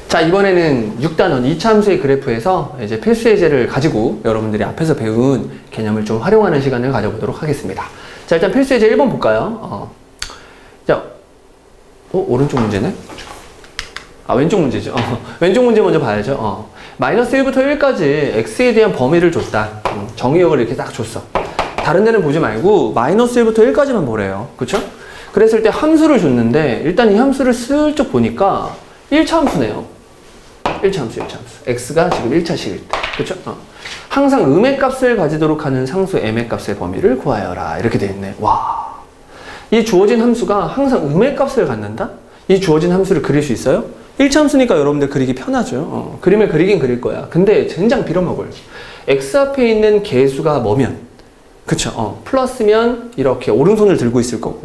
자, 이번에는 6단원 2차 함수의 그래프에서 이제 필수 예제를 가지고 여러분들이 앞에서 배운 개념을 좀 활용하는 시간을 가져보도록 하겠습니다. 자, 일단 필수 예제 1번 볼까요? 자, 오른쪽 문제네? 왼쪽 문제죠. 왼쪽 문제 먼저 봐야죠. 마이너스 1부터 1까지 x에 대한 범위를 줬다. 정의역을 이렇게 딱 줬어. 다른 데는 보지 말고 마이너스 1부터 1까지만 보래요. 그쵸? 그랬을 때 함수를 줬는데 일단 이 함수를 슬쩍 보니까 1차 함수네요. 1차 함수. x가 지금 1차식일 때. 그쵸? 항상 음의 값을 가지도록 하는 상수 m의 값의 범위를 구하여라. 이렇게 돼 있네. 와. 이 주어진 함수가 항상 음의 값을 갖는다? 이 주어진 함수를 그릴 수 있어요? 1차 함수니까 여러분들 그리기 편하죠. 그림을 그리긴 그릴 거야. 근데 젠장 빌어먹을. x 앞에 있는 개수가 뭐면? 그쵸? 플러스면 이렇게 오른손을 들고 있을 거고,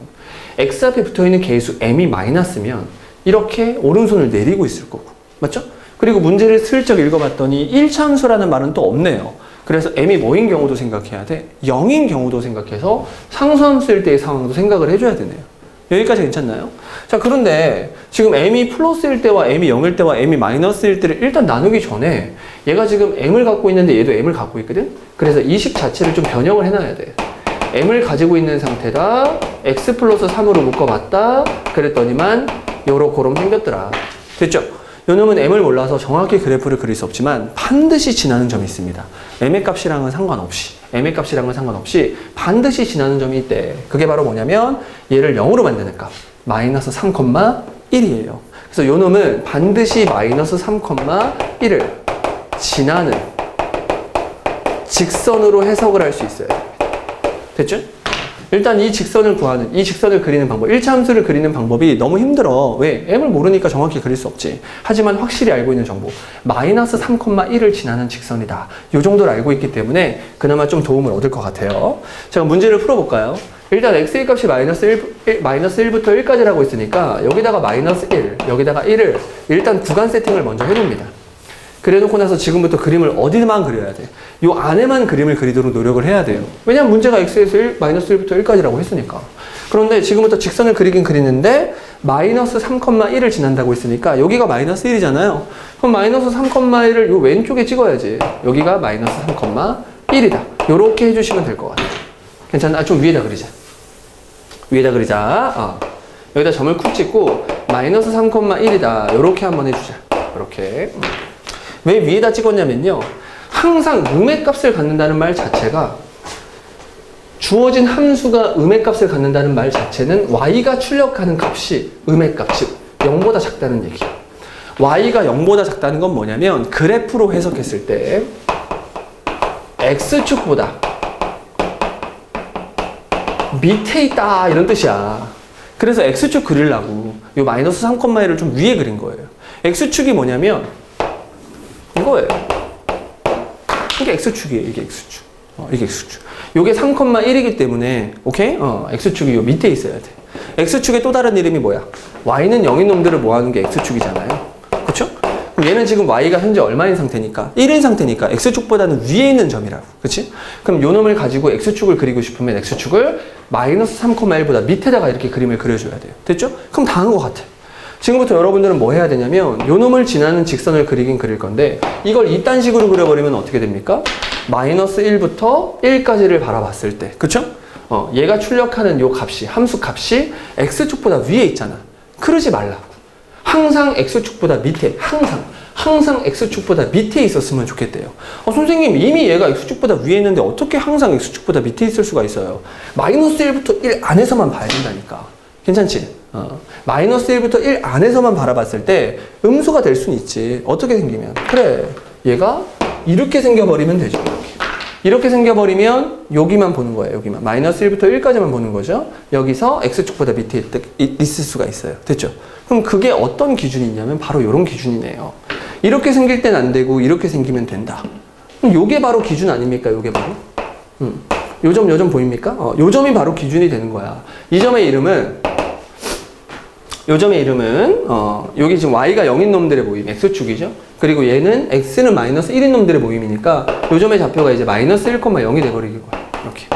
x 앞에 붙어있는 개수 m이 마이너스면 이렇게 오른손을 내리고 있을 거고. 맞죠? 그리고 문제를 슬쩍 읽어봤더니 1차 함수라는 말은 또 없네요. 그래서 m이 뭐인 경우도 생각해야 돼. 0인 경우도 생각해서 상수함수일 때의 상황도 생각을 해줘야 되네요. 여기까지 괜찮나요? 자, 그런데 지금 m이 플러스일 때와 m이 0일 때와 m이 마이너스일 때를 일단 나누기 전에 얘가 지금 m을 갖고 있는데 얘도 m을 갖고 있거든? 그래서 이 식 자체를 좀 변형을 해놔야 돼. m을 가지고 있는 상태다. x 플러스 3으로 묶어봤다. 그랬더니만 요렇게럼 생겼더라. 됐죠? 요놈은 m을 몰라서 정확히 그래프를 그릴 수 없지만 반드시 지나는 점이 있습니다. m의 값이랑은 상관없이 반드시 지나는 점이 있대. 그게 바로 뭐냐면 얘를 0으로 만드는 값 마이너스 3,1이에요. 그래서 요놈은 반드시 마이너스 3,1을 지나는 직선으로 해석을 할 수 있어요. 됐죠? 일단 이 직선을 그리는 방법, 1차 함수를 그리는 방법이 너무 힘들어. 왜? m을 모르니까 정확히 그릴 수 없지. 하지만 확실히 알고 있는 정보, 마이너스 3,1을 지나는 직선이다. 이 정도를 알고 있기 때문에 그나마 좀 도움을 얻을 것 같아요. 자, 문제를 풀어볼까요? 일단 x의 값이 마이너스 1부터 1까지라고 있으니까 여기다가 마이너스 1, 여기다가 1을 일단 구간 세팅을 먼저 해놓습니다. 그래놓고 나서 지금부터 그림을 어디만 그려야 돼? 요 안에만 그림을 그리도록 노력을 해야 돼요. 왜냐면 문제가 x에서 마이너스 1부터 1까지라고 했으니까. 그런데 지금부터 직선을 그리긴 그리는데 마이너스 3,1을 지난다고 했으니까 여기가 마이너스 1이잖아요. 그럼 마이너스 3,1을 요 왼쪽에 찍어야지. 여기가 마이너스 3,1이다. 요렇게 해주시면 될 것 같아요. 괜찮나? 좀 위에다 그리자. 여기다 점을 쿡 찍고 마이너스 3,1이다. 요렇게 한번 해주자. 이렇게. 왜 위에다 찍었냐면요. 항상 음의 값을 갖는다는 말 자체가, 주어진 함수가 음의 값을 갖는다는 말 자체는 y가 출력하는 값이 음의 값, 즉 0보다 작다는 얘기야. y가 0보다 작다는 건 뭐냐면 그래프로 해석했을 때 x축보다 밑에 있다 이런 뜻이야. 그래서 x축 그리려고 이 마이너스 3,1을 좀 위에 그린 거예요. x축이 뭐냐면 이거예요. 이게 x축이에요. 이게 x축. 이게 x축. 요게 3,1이기 때문에 오케이? x축이 요 밑에 있어야 돼. x축의 또 다른 이름이 뭐야? y는 0인 놈들을 모아놓은 게 x축이잖아요. 그쵸? 그럼 얘는 지금 y가 현재 얼마인 상태니까? 1인 상태니까 x축보다는 위에 있는 점이라고. 그치? 그럼 요 놈을 가지고 x축을 그리고 싶으면 x축을 마이너스 3,1보다 밑에다가 이렇게 그림을 그려줘야 돼요. 됐죠? 그럼 다 한 것 같아. 지금부터 여러분들은 뭐 해야 되냐면 요 놈을 지나는 직선을 그리긴 그릴 건데 이걸 이딴 식으로 그려버리면 어떻게 됩니까? 마이너스 1부터 1까지를 바라봤을 때, 그쵸? 얘가 출력하는 요 값이, 함수 값이 x축보다 위에 있잖아. 그러지 말라고. 항상 x축보다 밑에, 항상 x축보다 밑에 있었으면 좋겠대요. 선생님 이미 얘가 x축보다 위에 있는데 어떻게 항상 x축보다 밑에 있을 수가 있어요? 마이너스 1부터 1 안에서만 봐야 된다니까. 괜찮지? 마이너스 1부터 1 안에서만 바라봤을 때 음수가 될 수는 있지. 어떻게 생기면? 그래, 얘가 이렇게 생겨버리면 되죠. 이렇게 생겨버리면 여기만 보는 거예요. 여기만. 마이너스 1부터 1까지만 보는 거죠. 여기서 x축보다 밑에 있을 수가 있어요. 됐죠? 그럼 그게 어떤 기준이 있냐면 바로 이런 기준이네요. 이렇게 생길 땐 안 되고 이렇게 생기면 된다. 그럼 요게 바로 기준 아닙니까? 요게 바로? 요 점 보입니까? 요 점이 바로 기준이 되는 거야. 이 점의 이름은 여기 지금 y가 0인 놈들의 모임, x축이죠? 그리고 얘는 x는 마이너스 1인 놈들의 모임이니까 요 점의 좌표가 이제 마이너스 1,0이 돼버리는 거야. 이렇게.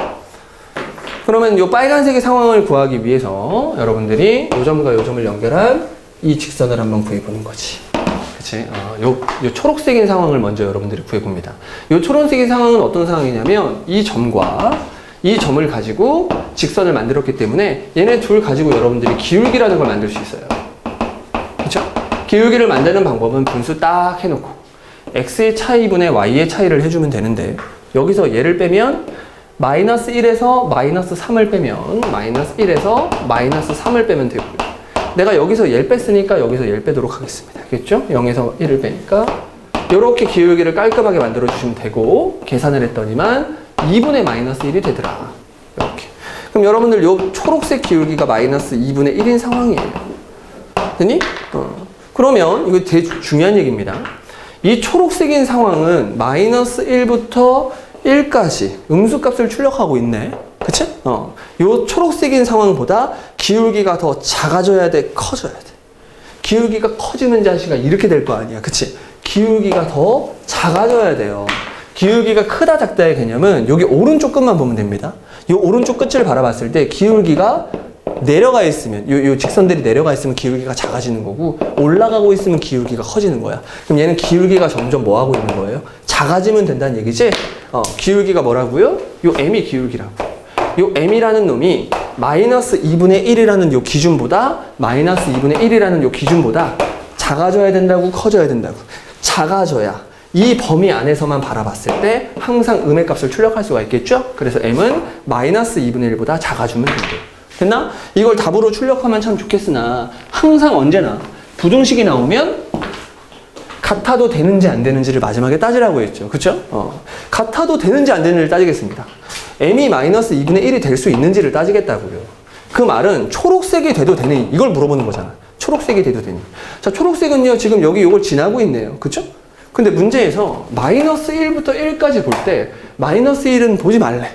그러면 요 빨간색의 상황을 구하기 위해서 여러분들이 요 점과 요 점을 연결한 이 직선을 한번 구해보는 거지. 그치? 요 초록색인 상황을 먼저 여러분들이 구해봅니다. 요 초록색인 상황은 어떤 상황이냐면 이 점과 이 점을 가지고 직선을 만들었기 때문에 얘네 둘 가지고 여러분들이 기울기라는 걸 만들 수 있어요. 그쵸? 기울기를 만드는 방법은 분수 딱 해놓고 x의 차이분의 y의 차이를 해주면 되는데 여기서 얘를 빼면 마이너스 1에서 마이너스 3을 빼면 마이너스 1에서 마이너스 3을 빼면 되고요. 내가 여기서 얘를 뺐으니까 여기서 얘를 빼도록 하겠습니다. 알겠죠? 0에서 1을 빼니까 이렇게 기울기를 깔끔하게 만들어 주시면 되고 계산을 했더니만 2분의 마이너스 1이 되더라. 이렇게. 그럼 여러분들 요 초록색 기울기가 마이너스 2분의 1인 상황이에요. 됐니? 그러면 이거 되게 중요한 얘기입니다. 이 초록색인 상황은 마이너스 1부터 1까지 음수값을 출력하고 있네. 그치? 요 초록색인 상황보다 기울기가 더 작아져야 돼? 커져야 돼? 기울기가 커지는 자식아 이렇게 될 거 아니야. 그치? 기울기가 더 작아져야 돼요. 기울기가 크다 작다의 개념은 여기 오른쪽 끝만 보면 됩니다. 이 오른쪽 끝을 바라봤을 때 기울기가 내려가 있으면 요 직선들이 내려가 있으면 기울기가 작아지는 거고 올라가고 있으면 기울기가 커지는 거야. 그럼 얘는 기울기가 점점 뭐 하고 있는 거예요? 작아지면 된다는 얘기지? 기울기가 뭐라고요? 요 m이 기울기라고. 요 m이라는 놈이 마이너스 2분의 1이라는 요 기준보다 마이너스 2분의 1이라는 요 기준보다 작아져야 된다고 커져야 된다고. 작아져야 이 범위 안에서만 바라봤을 때 항상 음의 값을 출력할 수가 있겠죠? 그래서 m은 마이너스 2분의 1보다 작아주면 된대요. 됐나? 이걸 답으로 출력하면 참 좋겠으나 항상 언제나 부등식이 나오면 같아도 되는지 안 되는지를 마지막에 따지라고 했죠. 그쵸? 같아도 되는지 안 되는지를 따지겠습니다. m이 마이너스 2분의 1이 될 수 있는지를 따지겠다고요. 그 말은 초록색이 돼도 되니 이걸 물어보는 거잖아. 초록색이 돼도 되니. 자, 초록색은요 지금 여기 이걸 지나고 있네요. 그쵸? 근데 문제에서 마이너스 1부터 1까지 볼 때 마이너스 1은 보지 말래.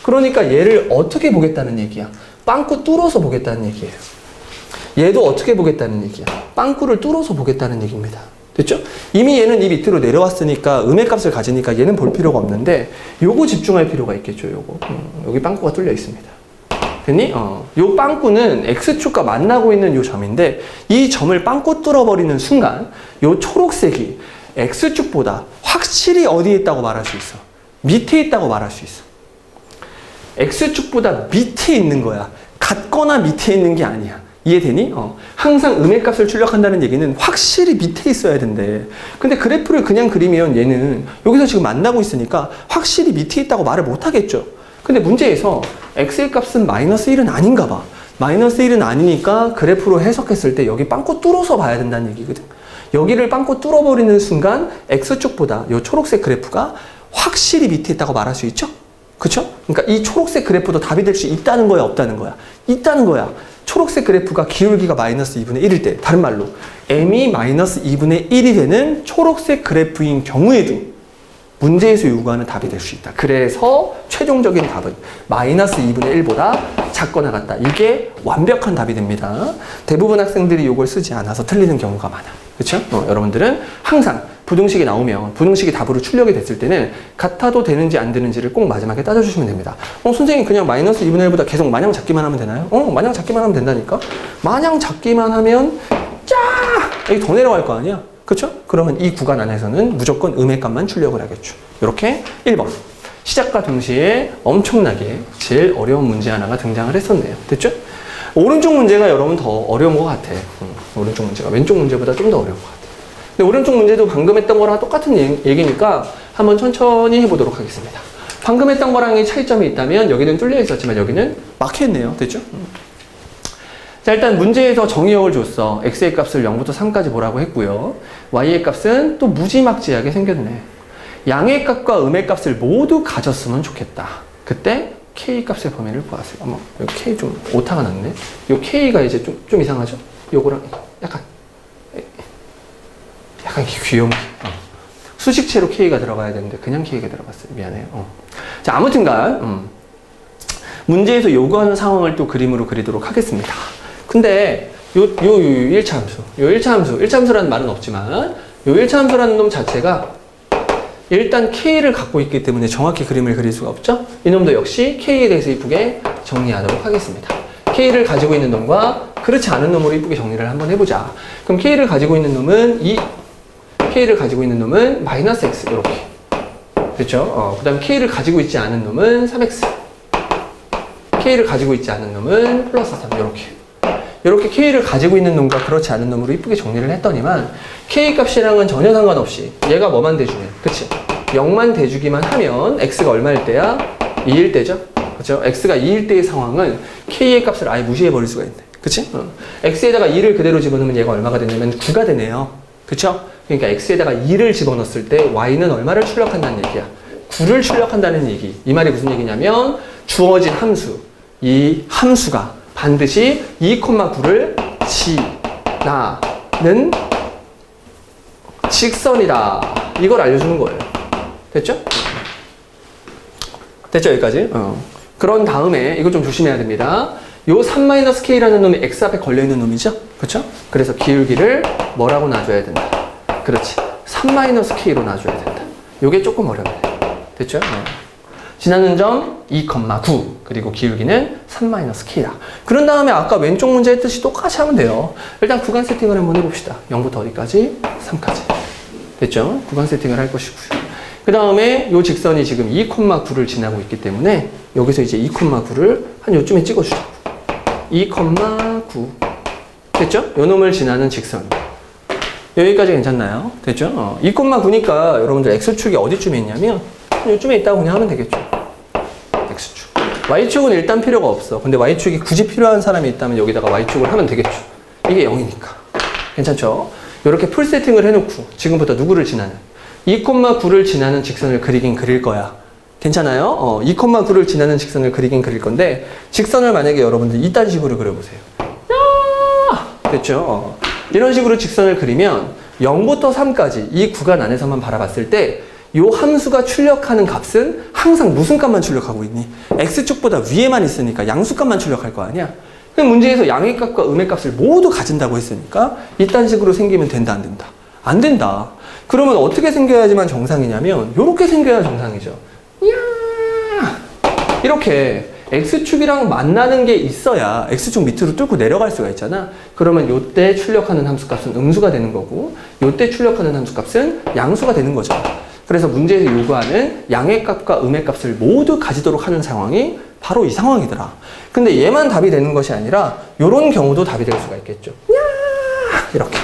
그러니까 얘를 어떻게 보겠다는 얘기야? 빵꾸 뚫어서 보겠다는 얘기예요. 얘도 어떻게 보겠다는 얘기야? 빵꾸를 뚫어서 보겠다는 얘기입니다. 됐죠? 이미 얘는 이 밑으로 내려왔으니까 음의 값을 가지니까 얘는 볼 필요가 없는데 요거 집중할 필요가 있겠죠. 요거 여기 빵꾸가 뚫려 있습니다. 됐니? 요 빵꾸는 x축과 만나고 있는 요 점인데 이 점을 빵꾸 뚫어버리는 순간 요 초록색이 x축보다 확실히 어디에 있다고 말할 수 있어? 밑에 있다고 말할 수 있어. x축보다 밑에 있는 거야. 같거나 밑에 있는 게 아니야. 이해되니? 항상 음의 값을 출력한다는 얘기는 확실히 밑에 있어야 된대. 근데 그래프를 그냥 그리면 얘는 여기서 지금 만나고 있으니까 확실히 밑에 있다고 말을 못 하겠죠. 근데 문제에서 x의 값은 마이너스 1은 아닌가 봐. 마이너스 1은 아니니까 그래프로 해석했을 때 여기 빵꾸 뚫어서 봐야 된다는 얘기거든. 여기를 빵꾸 뚫어버리는 순간 x축보다 이 초록색 그래프가 확실히 밑에 있다고 말할 수 있죠? 그쵸? 그러니까 이 초록색 그래프도 답이 될 수 있다는 거야, 없다는 거야? 있다는 거야. 초록색 그래프가 기울기가 마이너스 2분의 1일 때, 다른 말로 m이 마이너스 2분의 1이 되는 초록색 그래프인 경우에도 문제에서 요구하는 답이 될 수 있다. 그래서 최종적인 답은 마이너스 2분의 1보다 작거나 같다. 이게 완벽한 답이 됩니다. 대부분 학생들이 이걸 쓰지 않아서 틀리는 경우가 많아. 그렇죠? 여러분들은 항상 부등식이 나오면 부등식이 답으로 출력이 됐을 때는 같아도 되는지 안 되는지를 꼭 마지막에 따져주시면 됩니다. 선생님 그냥 마이너스 2분의 1보다 계속 마냥 작기만 하면 되나요? 마냥 작기만 하면 된다니까? 마냥 작기만 하면 여기 더 내려갈 거 아니야? 그렇죠? 그러면 이 구간 안에서는 무조건 음의 값만 출력을 하겠죠. 이렇게 1번 시작과 동시에 엄청나게 제일 어려운 문제 하나가 등장을 했었네요. 됐죠? 오른쪽 문제가 여러분 더 어려운 것 같아. 오른쪽 문제가 왼쪽 문제보다 좀 더 어려운 것 같아. 근데 오른쪽 문제도 방금 했던 거랑 똑같은 얘기니까 한번 천천히 해보도록 하겠습니다. 방금 했던 거랑의 차이점이 있다면 여기는 뚫려 있었지만 여기는 막혀있네요. 됐죠? 자, 일단 문제에서 정의역을 줬어. x의 값을 0부터 3까지 보라고 했고요. y의 값은 또 무지막지하게 생겼네. 양의 값과 음의 값을 모두 가졌으면 좋겠다. 그때 k 값의 범위를 보았어요. 어머, 여기 k 좀 오타가 났네. 요 k가 이제 좀 이상하죠? 요거랑 약간 귀여운 수식체로 k가 들어가야 되는데 그냥 k가 들어갔어요. 미안해요. 자, 아무튼간 문제에서 요구하는 상황을 또 그림으로 그리도록 하겠습니다. 근데 요 1차 함수, 1차 함수라는 말은 없지만 요 1차 함수라는 놈 자체가 일단 k를 갖고 있기 때문에 정확히 그림을 그릴 수가 없죠? 이놈도 역시 k에 대해서 이쁘게 정리하도록 하겠습니다. k를 가지고 있는 놈과 그렇지 않은 놈으로 이쁘게 정리를 한번 해보자. 그럼 k를 가지고 있는 놈은 이 K를 가지고 있는 놈은 마이너스 X 이렇게. 됐죠? 그 다음에 K를 가지고 있지 않은 놈은 3X. K를 가지고 있지 않은 놈은 플러스 3 이렇게 K를 가지고 있는 놈과 그렇지 않은 놈으로 이쁘게 정리를 했더니만 K 값이랑은 전혀 상관없이 얘가 뭐만 대주면 그치? 0만 대주기만 하면 X가 얼마일 때야? 2일 때죠? 그렇죠? X가 2일 때의 상황은 K의 값을 아예 무시해 버릴 수가 있네. 그치? X에다가 2를 그대로 집어넣으면 얘가 얼마가 되냐면 9가 되네요. 그쵸? 그러니까 X에다가 2를 집어넣었을 때 Y는 얼마를 출력한다는 얘기야? 9를 출력한다는 얘기. 이 말이 무슨 얘기냐면 주어진 함수, 이 함수가 반드시 2,9를 지나는 직선이다. 이걸 알려주는 거예요. 됐죠? 됐죠? 여기까지? 그런 다음에 이거 좀 조심해야 됩니다. 요 3-K라는 놈이 X 앞에 걸려있는 놈이죠? 그쵸? 그래서 기울기를 뭐라고 놔줘야 된다? 그렇지. 3-K로 놔줘야 된다. 요게 조금 어렵네. 됐죠? 지나는 점 2,9 그리고 기울기는 3-K다. 그런 다음에 아까 왼쪽 문제 했듯이 똑같이 하면 돼요. 일단 구간 세팅을 한번 해봅시다. 0부터 어디까지? 3까지. 됐죠? 구간 세팅을 할 것이고요. 그 다음에 요 직선이 지금 2,9를 지나고 있기 때문에 여기서 이제 2,9를 한 요쯤에 찍어주죠. 2,9 됐죠? 요 놈을 지나는 직선. 여기까지 괜찮나요? 됐죠? 2,9니까 여러분들 X축이 어디쯤에 있냐면 요쯤에 있다고 그냥 하면 되겠죠. X축. Y축은 일단 필요가 없어. 근데 Y축이 굳이 필요한 사람이 있다면 여기다가 Y축을 하면 되겠죠. 이게 0이니까. 괜찮죠? 이렇게 풀 세팅을 해놓고 지금부터 누구를 지나는 2,9를 지나는 직선을 그리긴 그릴 거야. 괜찮아요? 2,9를 지나는 직선을 그리긴 그릴 건데 직선을 만약에 여러분들 이딴 식으로 그려보세요. 됐죠? 이런 식으로 직선을 그리면 0부터 3까지 이 구간 안에서만 바라봤을 때 이 함수가 출력하는 값은 항상 무슨 값만 출력하고 있니? X축보다 위에만 있으니까 양수값만 출력할 거 아니야? 그럼 문제에서 양의 값과 음의 값을 모두 가진다고 했으니까 이딴 식으로 생기면 된다, 안 된다? 안 된다. 그러면 어떻게 생겨야지만 정상이냐면 이렇게 생겨야 정상이죠. 이렇게 X축이랑 만나는 게 있어야 X축 밑으로 뚫고 내려갈 수가 있잖아. 그러면 요때 출력하는 함수값은 음수가 되는 거고 요때 출력하는 함수값은 양수가 되는 거죠. 그래서 문제에서 요구하는 양의 값과 음의 값을 모두 가지도록 하는 상황이 바로 이 상황이더라. 근데 얘만 답이 되는 것이 아니라 요런 경우도 답이 될 수가 있겠죠. 이렇게.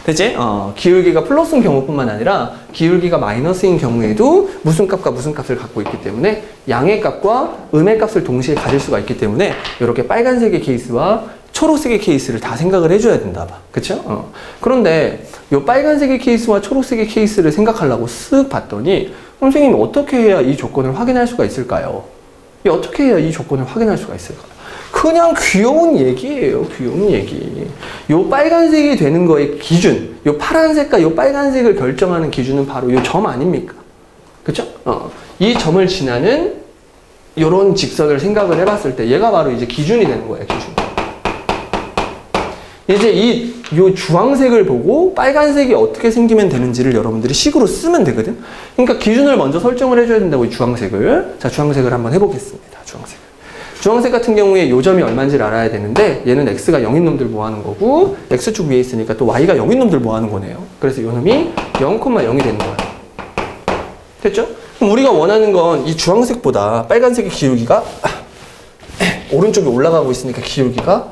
되지? 기울기가 플러스인 경우뿐만 아니라 기울기가 마이너스인 경우에도 무슨 값과 무슨 값을 갖고 있기 때문에 양의 값과 음의 값을 동시에 가질 수가 있기 때문에 이렇게 빨간색의 케이스와 초록색의 케이스를 다 생각을 해줘야 된다 봐. 그쵸? 그런데 이 빨간색의 케이스와 초록색의 케이스를 생각하려고 쓱 봤더니 선생님이 어떻게 해야 이 조건을 확인할 수가 있을까요? 어떻게 해야 이 조건을 확인할 수가 있을까요? 그냥 귀여운 얘기예요. 귀여운 얘기. 요 빨간색이 되는 거의 기준, 요 파란색과 요 빨간색을 결정하는 기준은 바로 요 점 아닙니까? 그쵸? 이 점을 지나는 요런 직선을 생각을 해봤을 때 얘가 바로 이제 기준이 되는 거예요. 기준. 이제 요 주황색을 보고 빨간색이 어떻게 생기면 되는지를 여러분들이 식으로 쓰면 되거든. 그러니까 기준을 먼저 설정을 해줘야 된다고 이 주황색을. 자, 주황색을 한번 해보겠습니다. 주황색 같은 경우에 요 점이 얼마인지를 알아야 되는데 얘는 X가 0인 놈들 모아는 거고 X축 위에 있으니까 또 Y가 0인 놈들 모아는 거네요. 그래서 요 놈이 0,0이 되는 거야. 됐죠? 그럼 우리가 원하는 건 이 주황색보다 빨간색의 기울기가 오른쪽에 올라가고 있으니까 기울기가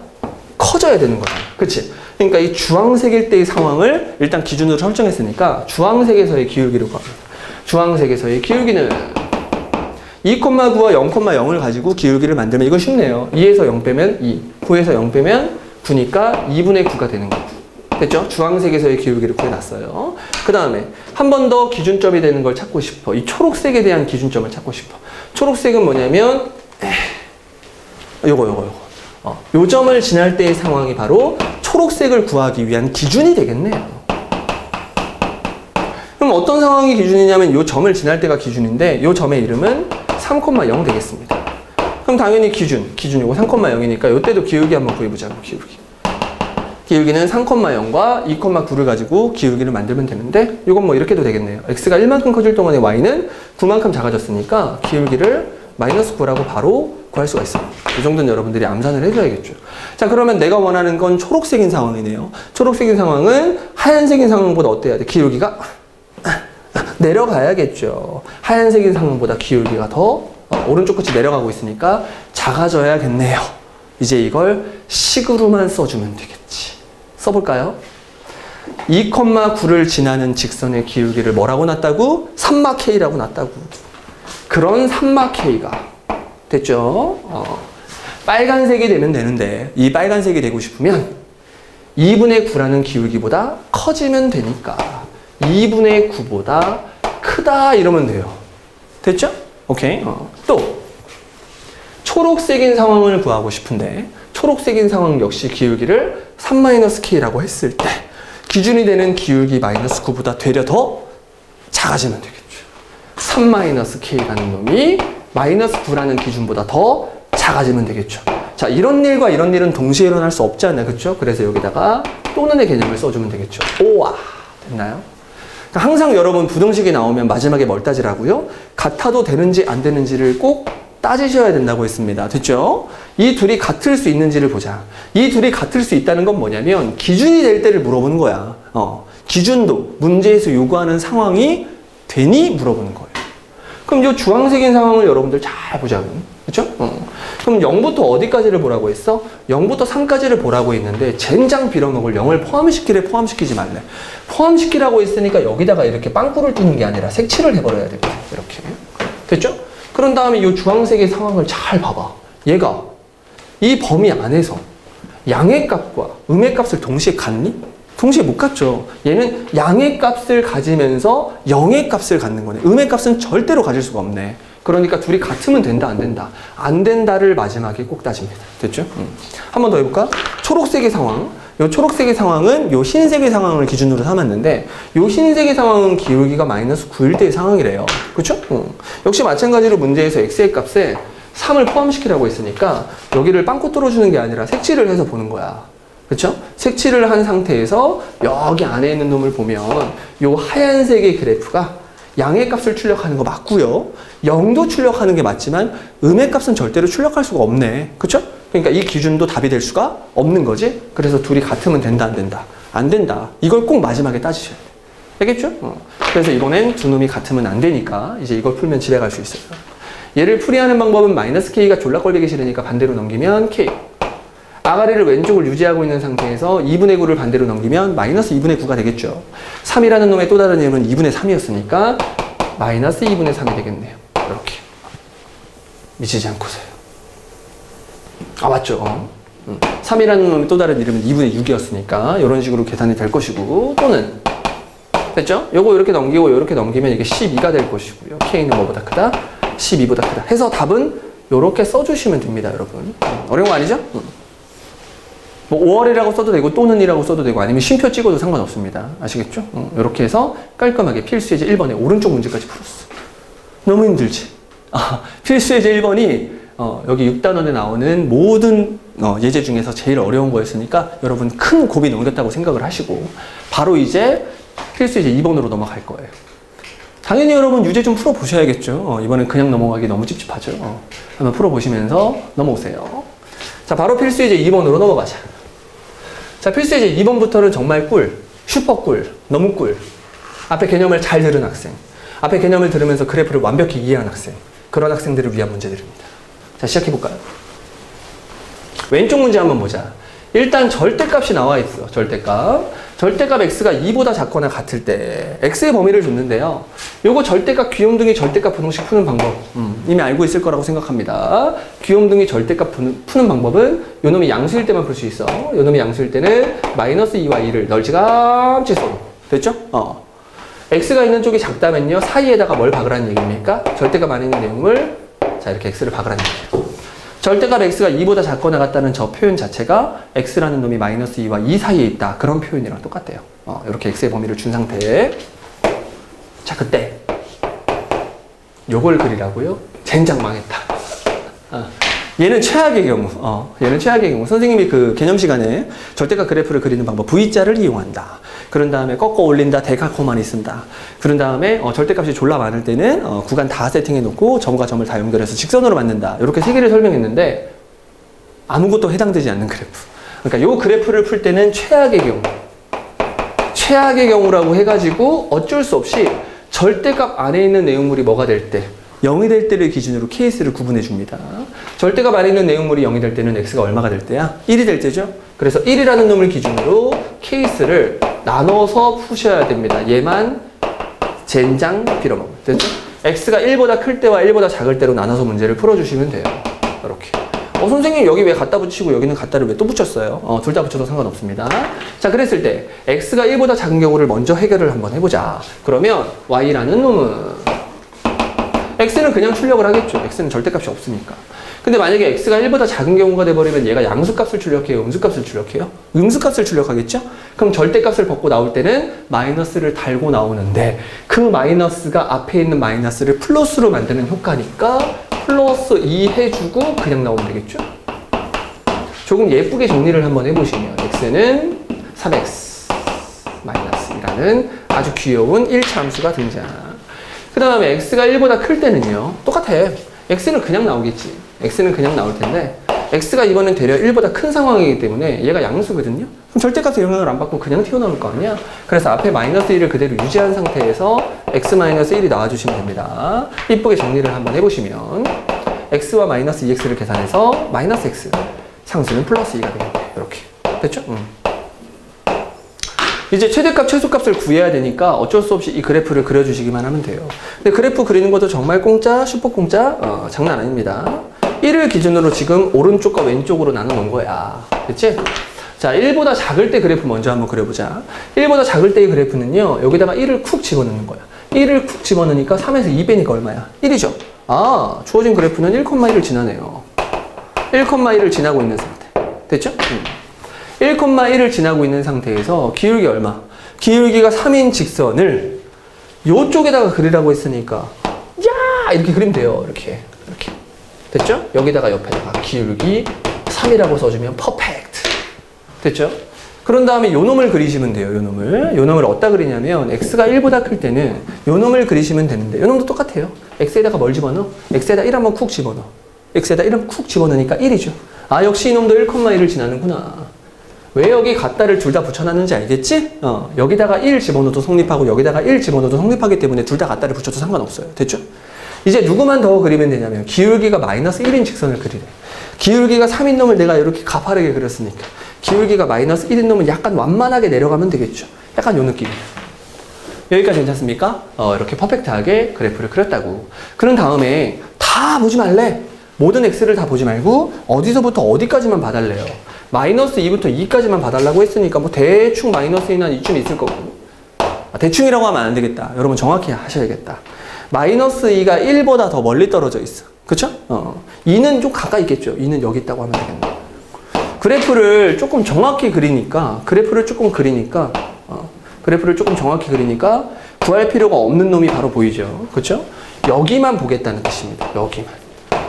커져야 되는 거야. 그치? 그러니까 이 주황색일 때의 상황을 일단 기준으로 설정했으니까 주황색에서의 기울기를 구합니다. 주황색에서의 기울기는 2,9와 0,0을 가지고 기울기를 만들면 이건 쉽네요. 2에서 0 빼면 2, 9에서 0 빼면 9니까 2분의 9가 되는 거고. 됐죠? 주황색에서의 기울기를 구해놨어요. 그 다음에 한 번 더 기준점이 되는 걸 찾고 싶어. 이 초록색에 대한 기준점을 찾고 싶어. 초록색은 뭐냐면 요거. 요 점을 지날 때의 상황이 바로 초록색을 구하기 위한 기준이 되겠네요. 그럼 어떤 상황이 기준이냐면 요 점을 지날 때가 기준인데 요 점의 이름은 3,0 되겠습니다. 그럼 당연히 기준이고 3,0이니까 요때도 기울기 한번 구해보자고. 기울기는 3,0과 2,9를 가지고 기울기를 만들면 되는데 이건 뭐 이렇게도 되겠네요. X가 1만큼 커질 동안에 Y는 9만큼 작아졌으니까 기울기를 마이너스 9라고 바로 구할 수가 있어요. 이 정도는 여러분들이 암산을 해줘야겠죠. 자, 그러면 내가 원하는 건 초록색인 상황이네요. 초록색인 상황은 하얀색인 상황보다 어때야 돼? 기울기가 내려가야겠죠. 하얀색인 상황보다 기울기가 더 오른쪽 끝이 내려가고 있으니까 작아져야겠네요. 이제 이걸 식으로만 써주면 되겠지. 써볼까요? 2,9를 지나는 직선의 기울기를 뭐라고 놨다고? 3마 K라고 놨다고. 그런 3마 K가 됐죠? 빨간색이 되면 되는데 이 빨간색이 되고 싶으면 2분의 9라는 기울기보다 커지면 되니까 2분의 9보다 크다 이러면 돼요. 됐죠? 오케이. 또 초록색인 상황을 구하고 싶은데 초록색인 상황 역시 기울기를 3-K라고 했을 때 기준이 되는 기울기 마이너스 9보다 되려 더 작아지면 되겠죠. 3-K라는 놈이 마이너스 9라는 기준보다 더 작아지면 되겠죠. 자, 이런 일과 이런 일은 동시에 일어날 수 없잖아요. 그렇죠? 그래서 여기다가 또는의 개념을 써주면 되겠죠. 오와 됐나요? 항상 여러분 부등식이 나오면 마지막에 뭘 따지라고요? 같아도 되는지 안 되는지를 꼭 따지셔야 된다고 했습니다. 됐죠? 이 둘이 같을 수 있는지를 보자. 이 둘이 같을 수 있다는 건 뭐냐면 기준이 될 때를 물어보는 거야. 기준도 문제에서 요구하는 상황이 되니 물어보는 거예요. 그럼 이 주황색인 상황을 여러분들 잘 보자고. 그렇죠? 그럼 0부터 어디까지를 보라고 했어? 0부터 3까지를 보라고 했는데 젠장 빌어먹을 0을 포함시키래 포함시키지 말래. 포함시키라고 했으니까 여기다가 이렇게 빵꾸를 뚫는 게 아니라 색칠을 해버려야 되거든. 이렇게. 됐죠? 그런 다음에 이 주황색의 상황을 잘 봐봐. 얘가 이 범위 안에서 양의 값과 음의 값을 동시에 갖니? 동시에 못 갖죠. 얘는 양의 값을 가지면서 영의 값을 갖는 거네. 음의 값은 절대로 가질 수가 없네. 그러니까 둘이 같으면 된다, 안 된다. 안 된다를 마지막에 꼭 따집니다. 됐죠? 한 번 더 해볼까? 초록색의 상황. 요 초록색의 상황은 요 흰색의 상황을 기준으로 삼았는데 요 흰색의 상황은 기울기가 마이너스 9일 때의 상황이래요. 그쵸? 역시 마찬가지로 문제에서 x의 값에 3을 포함시키라고 했으니까 여기를 빵꾸 뚫어주는 게 아니라 색칠을 해서 보는 거야. 그쵸? 색칠을 한 상태에서 여기 안에 있는 놈을 보면 요 하얀색의 그래프가 양의 값을 출력하는 거 맞고요. 0도 출력하는 게 맞지만 음의 값은 절대로 출력할 수가 없네. 그쵸? 그러니까 이 기준도 답이 될 수가 없는 거지. 그래서 둘이 같으면 된다, 안 된다? 안 된다. 이걸 꼭 마지막에 따지셔야 돼. 알겠죠? 그래서 이번엔 두 놈이 같으면 안 되니까 이제 이걸 풀면 집에 갈 수 있어요. 얘를 풀이하는 방법은 마이너스 K가 졸라꼴보기 싫으니까 반대로 넘기면 K. 아가리를 왼쪽을 유지하고 있는 상태에서 2분의 9를 반대로 넘기면 마이너스 2분의 9가 되겠죠. 3이라는 놈의 또 다른 이름은 2분의 3이었으니까 마이너스 2분의 3이 되겠네요. 이렇게. 미치지 않고서요. 아, 맞죠? 3이라는 놈의 또 다른 이름은 2분의 6이었으니까 이런 식으로 계산이 될 것이고 또는 됐죠? 요거 이렇게 넘기고 이렇게 넘기면 이게 12가 될 것이고요. K는 뭐보다 크다? 12보다 크다. 해서 답은 이렇게 써주시면 됩니다, 여러분. 어려운 거 아니죠? 뭐 5월이라고 써도 되고 또는이라고 써도 되고 아니면 쉼표 찍어도 상관없습니다. 아시겠죠? 이렇게 해서 깔끔하게 필수예제 1번에 오른쪽 문제까지 풀었어. 너무 힘들지? 필수예제 1번이 여기 6단원에 나오는 모든 예제 중에서 제일 어려운 거였으니까 여러분 큰 고비 넘겼다고 생각을 하시고 바로 이제 필수예제 2번으로 넘어갈 거예요. 당연히 여러분 유제 좀 풀어보셔야겠죠. 이번엔 그냥 넘어가기 너무 찝찝하죠. 한번 풀어보시면서 넘어오세요. 자, 바로 필수예제 2번으로 넘어가자. 자, 필수예제 2번부터는 정말 꿀, 슈퍼 꿀, 너무 꿀. 앞에 개념을 잘 들은 학생, 앞에 개념을 들으면서 그래프를 완벽히 이해한 학생, 그런 학생들을 위한 문제들입니다. 자, 시작해볼까요? 왼쪽 문제 한번 보자. 일단 절대값이 나와 있어. 절대값 x가 2보다 작거나 같을 때 x의 범위를 줬는데요. 요거 절대값 귀염둥이 절대값 분홍식 푸는 방법 이미 알고 있을 거라고 생각합니다. 귀염둥이 절대값 푸는 방법은 요 놈이 양수일 때만 풀 수 있어. 요 놈이 양수일 때는 마이너스 2와 2를 널찍함치 써. 됐죠? x가 있는 쪽이 작다면요 사이에다가 뭘 박으라는 얘기입니까? 절대값 안에 있는 내용을 자 이렇게 x를 박으라는 얘기예요. 절대값 x가 2보다 작거나 같다는 저 표현 자체가 x라는 놈이 마이너스 2와 2 사이에 있다. 그런 표현이랑 똑같대요. 이렇게 x의 범위를 준 상태에 자 요걸 그리라고요? 젠장 망했다. 얘는 최악의 경우. 얘는 최악의 경우. 선생님이 그 개념 시간에 절대값 그래프를 그리는 방법 V자를 이용한다. 그런 다음에 꺾어 올린다. 데칼코마니 쓴다. 그런 다음에 절대값이 졸라 많을 때는 구간 다 세팅해 놓고 점과 점을 다 연결해서 직선으로 만든다. 이렇게 세 개를 설명했는데 아무것도 해당되지 않는 그래프. 그러니까 이 그래프를 풀 때는 최악의 경우. 최악의 경우라고 해가지고 어쩔 수 없이 절대값 안에 있는 내용물이 뭐가 될 때? 0이 될 때를 기준으로 케이스를 구분해 줍니다. 절대값 안에 있는 내용물이 0이 될 때는 x가 얼마가 될 때야? 1이 될 때죠? 그래서 1이라는 놈을 기준으로 케이스를 나눠서 푸셔야 됩니다. 얘만 젠장 빌어먹으면 됐죠? x가 1보다 클 때와 1보다 작을 때로 나눠서 문제를 풀어주시면 돼요. 이렇게. 선생님 여기 왜 갖다 붙이고 여기는 갖다를 왜 또 붙였어요? 둘 다 붙여도 상관없습니다. 자, 그랬을 때 x가 1보다 작은 경우를 먼저 해결을 한번 해보자. 그러면 y라는 놈은 x는 그냥 출력을 하겠죠. x는 절대값이 없으니까. 근데 만약에 x가 1보다 작은 경우가 돼버리면 얘가 양수값을 출력해요? 음수값을 출력해요? 음수값을 출력하겠죠? 그럼 절대값을 벗고 나올 때는 마이너스를 달고 나오는데 그 마이너스가 앞에 있는 마이너스를 플러스로 만드는 효과니까 플러스 2 해주고 그냥 나오면 되겠죠? 조금 예쁘게 정리를 한번 해보시면 x는 3x 마이너스라는 아주 귀여운 1차 함수가 등장. 그 다음에 x가 1보다 클 때는요. 똑같아. x는 그냥 나오겠지. x는 그냥 나올 텐데 x가 이번엔 되려 1보다 큰 상황이기 때문에 얘가 양수거든요. 그럼 절대값의 영향을 안 받고 그냥 튀어나올 거 아니야. 그래서 앞에 마이너스 1을 그대로 유지한 상태에서 x-1이 나와주시면 됩니다. 이쁘게 정리를 한번 해보시면 x와 마이너스 2x를 계산해서 마이너스 x 상수는 플러스 2가 되겠네. 이렇게 됐죠? 이제 최대값, 최소값을 구해야 되니까 어쩔 수 없이 이 그래프를 그려주시기만 하면 돼요. 근데 그래프 그리는 것도 정말 공짜, 슈퍼 공짜, 장난 아닙니다. 1을 기준으로 지금 오른쪽과 왼쪽으로 나눠놓은 거야. 됐지? 자, 1보다 작을 때 그래프 먼저 한번 그려보자. 1보다 작을 때의 그래프는요, 여기다가 1을 쿡 집어넣는 거야. 1을 쿡 집어넣으니까 3에서 2배니까 얼마야? 1이죠? 아, 주어진 그래프는 1,1을 지나네요. 1,1을 지나고 있는 상태. 됐죠? 1,1을 지나고 있는 상태에서 기울기 얼마? 기울기가 3인 직선을 요쪽에다가 그리라고 했으니까 야! 이렇게 그리면 돼요. 이렇게. 됐죠? 여기다가 옆에다가 기울기 3이라고 써주면 퍼펙트. 됐죠? 그런 다음에 요 놈을 그리시면 돼요. 요 놈을 어디다 그리냐면 x가 1보다 클 때는 요 놈을 그리시면 되는데 요 놈도 똑같아요. x에다가 뭘 집어넣어? x에다 1 한번 쿡 집어넣어. x에다 1 한번 쿡 집어넣으니까 1이죠. 아, 역시 이놈도 1,1을 지나는구나. 왜 여기 갖다를 둘 다 붙여놨는지 알겠지? 여기다가 1 집어넣어도 성립하고 여기다가 1 집어넣어도 성립하기 때문에 둘 다 갖다를 붙여도 상관없어요. 됐죠? 이제 누구만 더 그리면 되냐면 기울기가 마이너스 1인 직선을 그리래. 기울기가 3인 놈을 내가 이렇게 가파르게 그렸으니까 기울기가 마이너스 1인 놈은 약간 완만하게 내려가면 되겠죠. 약간 요 느낌이에요. 여기까지 괜찮습니까? 이렇게 퍼펙트하게 그래프를 그렸다고. 그런 다음에 다 보지 말래. 모든 x를 다 보지 말고 어디서부터 어디까지만 봐달래요. 마이너스 2부터 2까지만 봐달라고 했으니까 뭐 대충 마이너스 2는 한 이쯤 있을 거고. 대충이라고 하면 안 되겠다. 여러분 정확히 하셔야겠다. 마이너스 2가 1보다 더 멀리 떨어져 있어. 그쵸? 2는 좀 가까이 있겠죠. 2는 여기 있다고 하면 되겠네. 그래프를 조금 정확히 그리니까 구할 필요가 없는 놈이 바로 보이죠. 그쵸? 여기만 보겠다는 뜻입니다.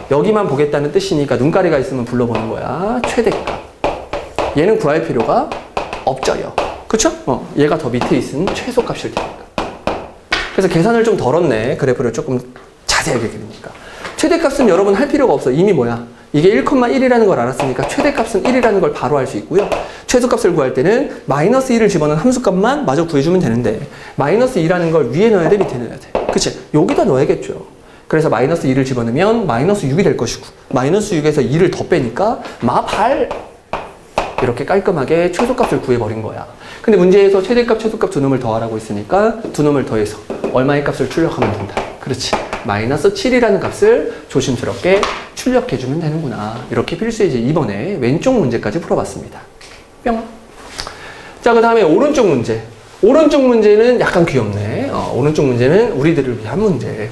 여기만 보겠다는 뜻이니까 눈가리가 있으면 불러보는 거야. 최대값. 얘는 구할 필요가 없죠요. 그쵸? 얘가 더 밑에 있는 최소값일 테니까. 그래서 계산을 좀 덜었네. 그래프를 조금 자세하게 그리니까. 최대값은 여러분 할 필요가 없어. 이미 뭐야? 이게 1,1이라는 걸 알았으니까 최대값은 1이라는 걸 바로 알 수 있고요. 최소값을 구할 때는 마이너스 1을 집어넣은 함수값만 마저 구해주면 되는데 마이너스 2라는 걸 위에 넣어야 돼? 밑에 넣어야 돼? 그치? 여기다 넣어야겠죠. 그래서 마이너스 2를 집어넣으면 마이너스 6이 될 것이고 마이너스 6에서 2를 더 빼니까 마8 이렇게 깔끔하게 최소값을 구해버린 거야. 근데 문제에서 최대값, 최소값 두 놈을 더하라고 했으니까 두 놈을 더해서 얼마의 값을 출력하면 된다. 그렇지. 마이너스 7이라는 값을 조심스럽게 출력해주면 되는구나. 이렇게 필수예제 2번에 왼쪽 문제까지 풀어봤습니다. 뿅. 자, 그 다음에 오른쪽 문제. 오른쪽 문제는 약간 귀엽네. 오른쪽 문제는 우리들을 위한 문제.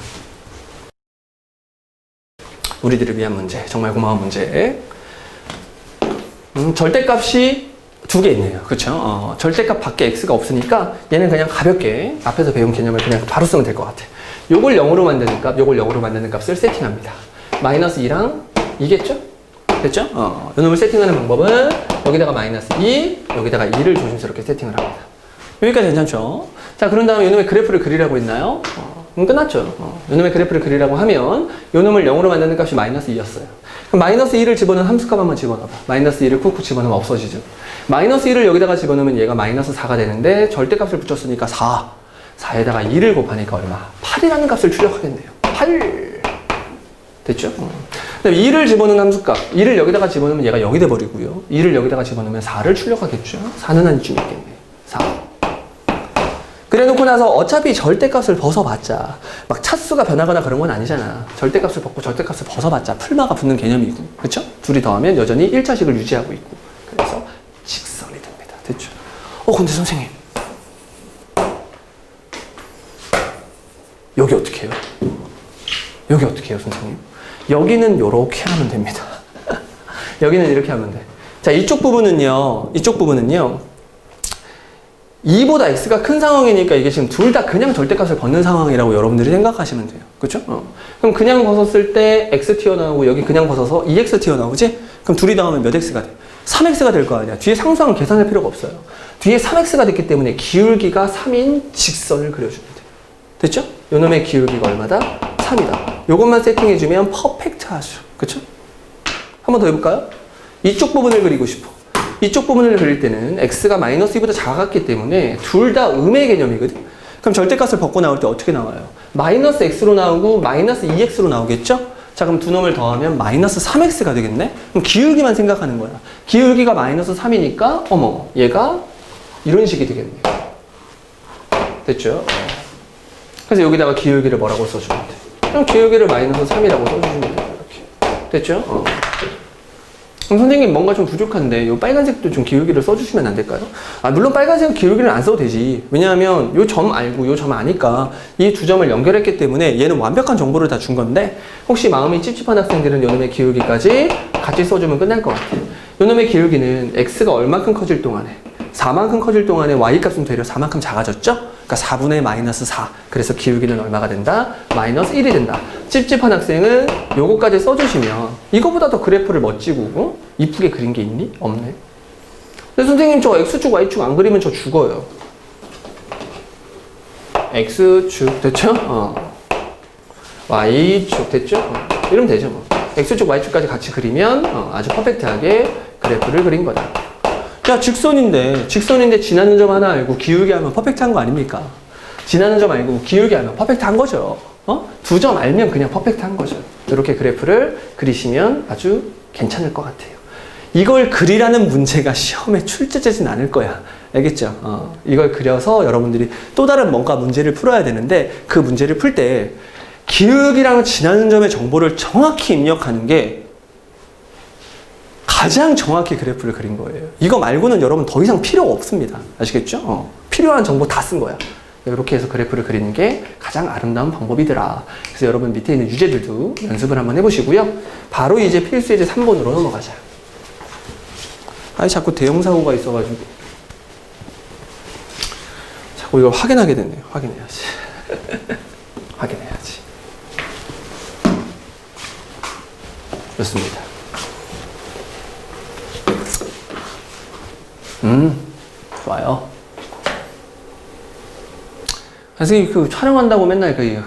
정말 고마운 문제. 절대값이 두 개 있네요. 그쵸? 절대값 밖에 x가 없으니까 얘는 그냥 가볍게 앞에서 배운 개념을 그냥 바로 쓰면 될 것 같아. 요걸 0으로 만드는 값, 요걸 0으로 만드는 값을 세팅합니다. 마이너스 2랑 2겠죠? 됐죠? 요놈을 세팅하는 방법은 여기다가 마이너스 2, 여기다가 2를 조심스럽게 세팅을 합니다. 여기까지 괜찮죠? 자, 그런 다음에 요놈의 그래프를 그리라고 했나요? 그럼 끝났죠. 요놈의 그래프를 그리라고 하면 요놈을 0으로 만드는 값이 마이너스 2였어요. 그럼 마이너스 2를 집어넣은 함수값 한번 집어넣어봐. 마이너스 2를 쿡쿡 집어넣으면 없어지죠. 마이너스 2를 여기다가 집어넣으면 얘가 마이너스 4가 되는데 절대값을 붙였으니까 4. 4에다가 2를 곱하니까 얼마? 8이라는 값을 출력하겠네요. 8. 됐죠? 그다음에 2를 집어넣은 함수값. 2를 여기다가 집어넣으면 얘가 0이 돼버리고요. 2를 여기다가 집어넣으면 4를 출력하겠죠. 4는 한 이쯤 있겠네. 4. 그래 놓고 나서 어차피 절대값을 벗어봤자 막 차수가 변하거나 그런 건 아니잖아. 절대값을 벗고 절대값을 벗어봤자 풀마가 붙는 개념이고, 그렇죠? 둘이 더하면 여전히 1차식을 유지하고 있고, 그래서 직선이 됩니다. 됐죠? 근데 선생님 여기 어떻게 해요? 여기 어떻게 해요, 선생님? 여기는 이렇게 하면 됩니다. 여기는 이렇게 하면 돼. 자, 이쪽 부분은요. 2보다 x가 큰 상황이니까 이게 지금 둘 다 그냥 절대값을 벗는 상황이라고 여러분들이 생각하시면 돼요. 그렇죠? 그럼 그냥 벗었을 때 x 튀어나오고 여기 그냥 벗어서 2x 튀어나오지? 그럼 둘이 더하면 몇 x가 돼? 3x가 될 거 아니야. 뒤에 상수항은 계산할 필요가 없어요. 뒤에 3x가 됐기 때문에 기울기가 3인 직선을 그려주면 돼요. 됐죠? 요놈의 기울기가 얼마다? 3이다. 요것만 세팅해주면 퍼펙트하죠. 그렇죠? 한 번 더 해볼까요? 이쪽 부분을 그리고 싶어. 이쪽 부분을 그릴 때는 x가 마이너스 2보다 작았기 때문에 둘 다 음의 개념이거든. 그럼 절대값을 벗고 나올 때 어떻게 나와요? 마이너스 x로 나오고 마이너스 2x로 나오겠죠? 자, 그럼 두 놈을 더하면 마이너스 3x가 되겠네? 그럼 기울기만 생각하는 거야. 기울기가 마이너스 3이니까 어머, 얘가 이런 식이 되겠네. 됐죠? 그래서 여기다가 기울기를 뭐라고 써주면 돼? 그럼 기울기를 마이너스 3이라고 써주시면 돼요. 이렇게. 됐죠? 그럼 선생님 뭔가 좀 부족한데 이 빨간색도 좀 기울기를 써주시면 안 될까요? 물론 빨간색은 기울기를 안 써도 되지. 왜냐하면 이 점 알고 이 점 아니까 이 두 점을 연결했기 때문에 얘는 완벽한 정보를 다 준 건데 혹시 마음이 찝찝한 학생들은 요놈의 기울기까지 같이 써주면 끝날 것 같아요. 요놈의 기울기는 x가 얼마큼 커질 동안에 4만큼 커질 동안에 y값은 되려 4만큼 작아졌죠? 그러니까 4분의 마이너스 4. 그래서 기울기는 얼마가 된다? 마이너스 1이 된다. 찝찝한 학생은 요거까지 써주시면 이거보다 더 그래프를 멋지고 이쁘게 그린 게 있니? 없네. 근데 선생님 저 x축 y축 안 그리면 저 죽어요. x축 됐죠? y축 됐죠? 이러면 되죠 뭐. x축 y축까지 같이 그리면 아주 퍼펙트하게 그래프를 그린 거다. 야, 직선인데 지나는 점 하나 알고 기울기 하면 퍼펙트한 거 아닙니까? 지나는 점 알고 기울기 하면 퍼펙트한 거죠. 두 점 알면 그냥 퍼펙트한 거죠. 이렇게 그래프를 그리시면 아주 괜찮을 것 같아요. 이걸 그리라는 문제가 시험에 출제되진 않을 거야. 알겠죠? 이걸 그려서 여러분들이 또 다른 뭔가 문제를 풀어야 되는데 그 문제를 풀 때 기울기랑 지나는 점의 정보를 정확히 입력하는 게 가장 정확히 그래프를 그린 거예요. 이거 말고는 여러분 더 이상 필요가 없습니다. 아시겠죠? 필요한 정보 다 쓴 거야. 이렇게 해서 그래프를 그리는 게 가장 아름다운 방법이더라. 그래서 여러분 밑에 있는 유제들도 연습을 한번 해보시고요. 바로 이제 필수 예제 3번으로 넘어가자. 자꾸 대형사고가 있어가지고 자꾸 이걸 확인하게 됐네요. 확인해야지. 확인해야지. 좋습니다. 좋아요. 선생님 그 촬영한다고 맨날 그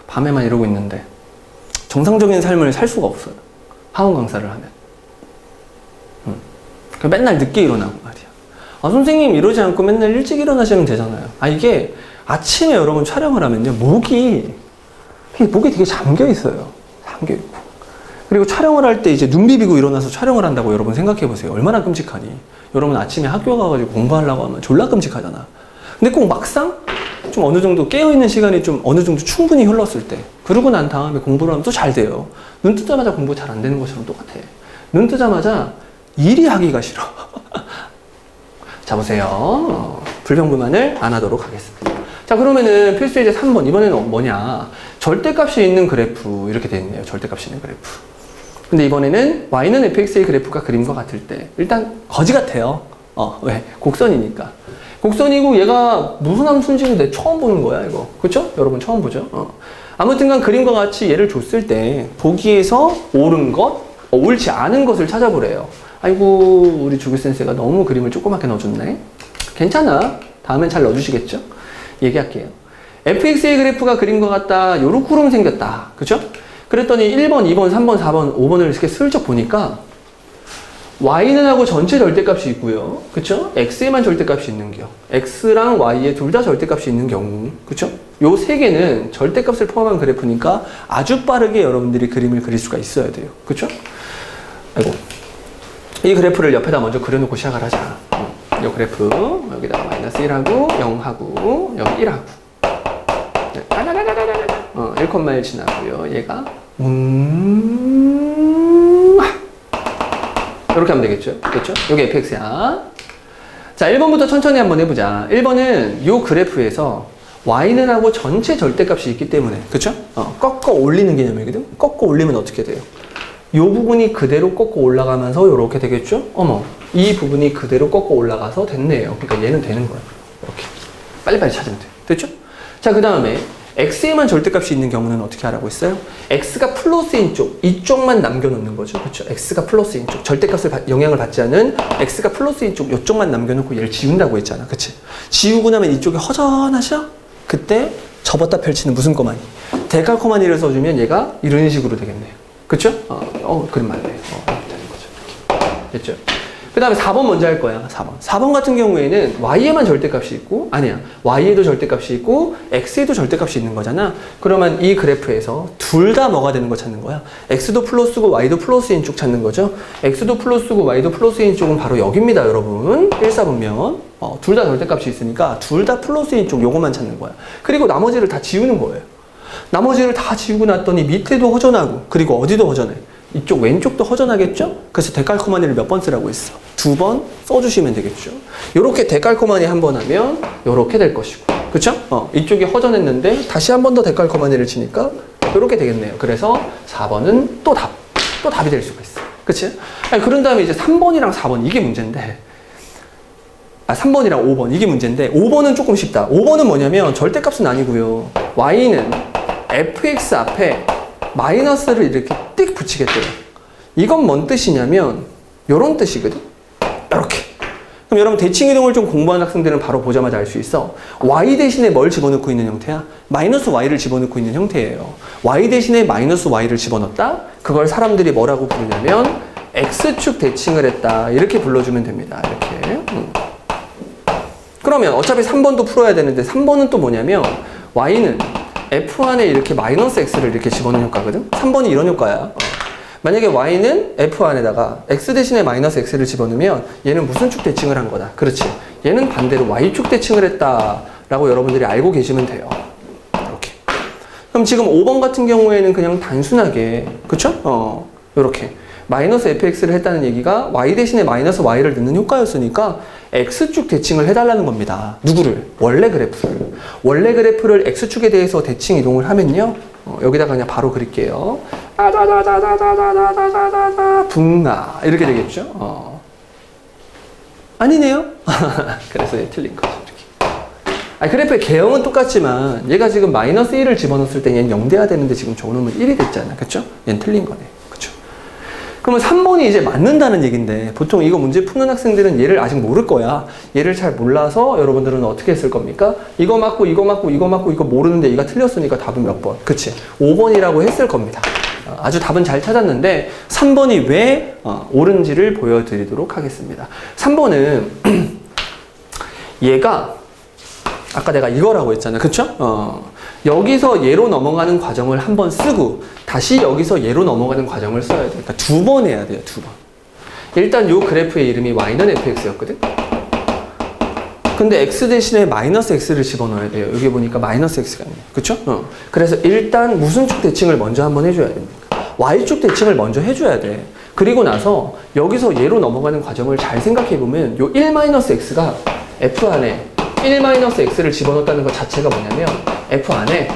밤에만 이러고 있는데 정상적인 삶을 살 수가 없어요. 하원 강사를 하면. 맨날 늦게 일어나고 말이야. 선생님 이러지 않고 맨날 일찍 일어나시면 되잖아요. 이게 아침에 여러분 촬영을 하면요 목이 되게 잠겨 있어요. 잠겨 있고. 그리고 촬영을 할 때 이제 눈 비비고 일어나서 촬영을 한다고 여러분 생각해 보세요. 얼마나 끔찍하니. 여러분 아침에 학교 가가지고 공부하려고 하면 졸라 끔찍하잖아. 근데 꼭 막상 좀 어느 정도 깨어있는 시간이 좀 어느 정도 충분히 흘렀을 때 그러고 난 다음에 공부를 하면 또 잘 돼요. 눈 뜨자마자 공부 잘 안 되는 것처럼 똑같아. 눈 뜨자마자 일이 하기가 싫어. 자 보세요. 불평불만을 안 하도록 하겠습니다. 자 그러면은 필수 예제 3번 이번에는 뭐냐. 절대값이 있는 그래프 이렇게 돼 있네요. 절대값이 있는 그래프. 근데 이번에는 y는 fx의 그래프가 그림과 같을 때 일단 거지 같아요. 왜? 곡선이니까. 곡선이고 얘가 무슨 함수인지는 내 처음 보는 거야 이거. 그쵸? 여러분 처음 보죠? 아무튼간 그림과 같이 얘를 줬을 때 보기에서 옳은 것 옳지 않은 것을 찾아보래요. 아이고, 우리 주교센세가 너무 그림을 조그맣게 넣어줬네. 괜찮아. 다음엔 잘 넣어주시겠죠? 얘기할게요. fx의 그래프가 그린 것 같다. 요렇게 흐름 생겼다. 그죠? 그랬더니 1번, 2번, 3번, 4번, 5번을 이렇게 슬쩍 보니까 y는 하고 전체 절대값이 있고요. 그쵸? x에만 절대값이 있는 경우. x랑 y에 둘 다 절대값이 있는 경우. 그쵸? 요 세 개는 절대값을 포함한 그래프니까 아주 빠르게 여러분들이 그림을 그릴 수가 있어야 돼요. 그쵸? 아이고. 이 그래프를 옆에다 먼저 그려놓고 시작을 하자. 이 그래프 여기다가 마이너스 1하고 0하고 여기 1하고 1,1 지나고요. 얘가 이렇게 하면 되겠죠. 그렇죠? 여기 fx야. 자, 1번부터 천천히 한번 해보자. 1번은 이 그래프에서 y는 하고 전체 절대값이 있기 때문에, 그렇죠? 꺾어 올리는 개념이거든. 꺾어 올리면 어떻게 돼요? 이 부분이 그대로 꺾어 올라가면서 이렇게 되겠죠? 어머, 이 부분이 그대로 꺾어 올라가서 됐네요. 그러니까 얘는 되는 거야. 이렇게 빨리빨리 찾으면 돼. 됐죠? 자, 그 다음에 x에만 절대값이 있는 경우는 어떻게 하라고 했어요? x가 플러스인 쪽, 이쪽만 남겨놓는 거죠. 그렇죠? x가 플러스인 쪽, 절대값을 영향을 받지 않은 x가 플러스인 쪽, 이쪽만 남겨놓고 얘를 지운다고 했잖아. 그치? 지우고 나면 이쪽이 허전하죠? 그때 접었다 펼치는 무슨 꼬마니? 데칼코마니를 써주면 얘가 이런 식으로 되겠네요. 그쵸? 그림 맞네. 이렇게 되는 거죠. 됐죠? 그 다음에 4번 먼저 할 거야. 4번 같은 경우에는 y에만 절대값이 있고, 아니야. y에도 절대값이 있고, x에도 절대값이 있는 거잖아. 그러면 이 그래프에서 둘 다 뭐가 되는 거 찾는 거야? x도 플러스고 y도 플러스인 쪽 찾는 거죠. x도 플러스고 y도 플러스인 쪽은 바로 여기입니다, 여러분. 1, 4번면. 둘 다 절대값이 있으니까 둘 다 플러스인 쪽 요것만 찾는 거야. 그리고 나머지를 다 지우는 거예요. 나머지를 다 지우고 났더니 밑에도 허전하고, 그리고 어디도 허전해? 이쪽 왼쪽도 허전하겠죠? 그래서 데칼코마니를 몇 번 쓰라고 했어? 2번 써주시면 되겠죠. 요렇게 데칼코마니 한 번 하면 요렇게 될 것이고, 그쵸? 이쪽이 허전했는데 다시 한 번 더 데칼코마니를 치니까 요렇게 되겠네요. 그래서 4번은 또 답이 될 수가 있어. 그치? 아니, 그런 다음에 이제 3번이랑 4번 이게 문제인데, 3번이랑 5번 이게 문제인데, 5번은 조금 쉽다. 5번은 뭐냐면 절대값은 아니고요. y는 fx 앞에 마이너스를 이렇게 띡 붙이겠대요. 이건 뭔 뜻이냐면 요런 뜻이거든. 이렇게. 그럼 여러분 대칭 이동을 좀 공부한 학생들은 바로 보자마자 알 수 있어. y 대신에 뭘 집어넣고 있는 형태야? 마이너스 y를 집어넣고 있는 형태예요. y 대신에 마이너스 y를 집어넣었다? 그걸 사람들이 뭐라고 부르냐면 x축 대칭을 했다. 이렇게 불러주면 됩니다. 이렇게. 그러면 어차피 3번도 풀어야 되는데 3번은 또 뭐냐면 y는 f 안에 이렇게 마이너스 x를 이렇게 집어넣는 효과거든? 3번이 이런 효과야. 만약에 y는 f 안에다가 x 대신에 마이너스 x를 집어넣으면 얘는 무슨 축 대칭을 한 거다? 그렇지. 얘는 반대로 y축 대칭을 했다 라고 여러분들이 알고 계시면 돼요. 이렇게. 그럼 지금 5번 같은 경우에는 그냥 단순하게, 그쵸? 요렇게 마이너스 fx를 했다는 얘기가 y 대신에 마이너스 y를 넣는 효과였으니까 x축 대칭을 해달라는 겁니다. 누구를? 원래 그래프를. 원래 그래프를 x축에 대해서 대칭 이동을 하면요. 여기다가 그냥 바로 그릴게요. 붕아 이렇게 되겠죠? 아니네요? 그래서 얘 틀린 거죠. 이렇게. 그래프의 개형은 똑같지만 얘가 지금 마이너스 1을 집어넣었을 때 얘는 0 돼야 되는데 지금 저놈은 1이 됐잖아. 그쵸? 얘는 틀린 거네. 그러면 3번이 이제 맞는다는 얘기인데 보통 이거 문제 푸는 학생들은 얘를 아직 모를 거야. 얘를 잘 몰라서 여러분들은 어떻게 했을 겁니까? 이거 맞고 이거 맞고 이거 맞고 이거 모르는데 얘가 틀렸으니까 답은 몇 번? 그치? 5번이라고 했을 겁니다. 아주 답은 잘 찾았는데 3번이 왜 옳은지를 보여드리도록 하겠습니다. 3번은 얘가 아까 내가 이거라고 했잖아. 그쵸? 여기서 얘로 넘어가는 과정을 한번 쓰고 다시 여기서 얘로 넘어가는 과정을 써야 돼. 그러니까 2번 해야 돼요. 2번. 일단 요 그래프의 이름이 y는 fx였거든. 근데 x 대신에 마이너스 x를 집어넣어야 돼요. 여기 보니까 마이너스 x가 있네요. 그쵸? 그래서 일단 무슨 축 대칭을 먼저 한번 해줘야 됩니까? y축 대칭을 먼저 해줘야 돼. 그리고 나서 여기서 얘로 넘어가는 과정을 잘 생각해보면 요 1-x가 f 안에 1-x를 집어넣었다는 것 자체가 뭐냐면 f 안에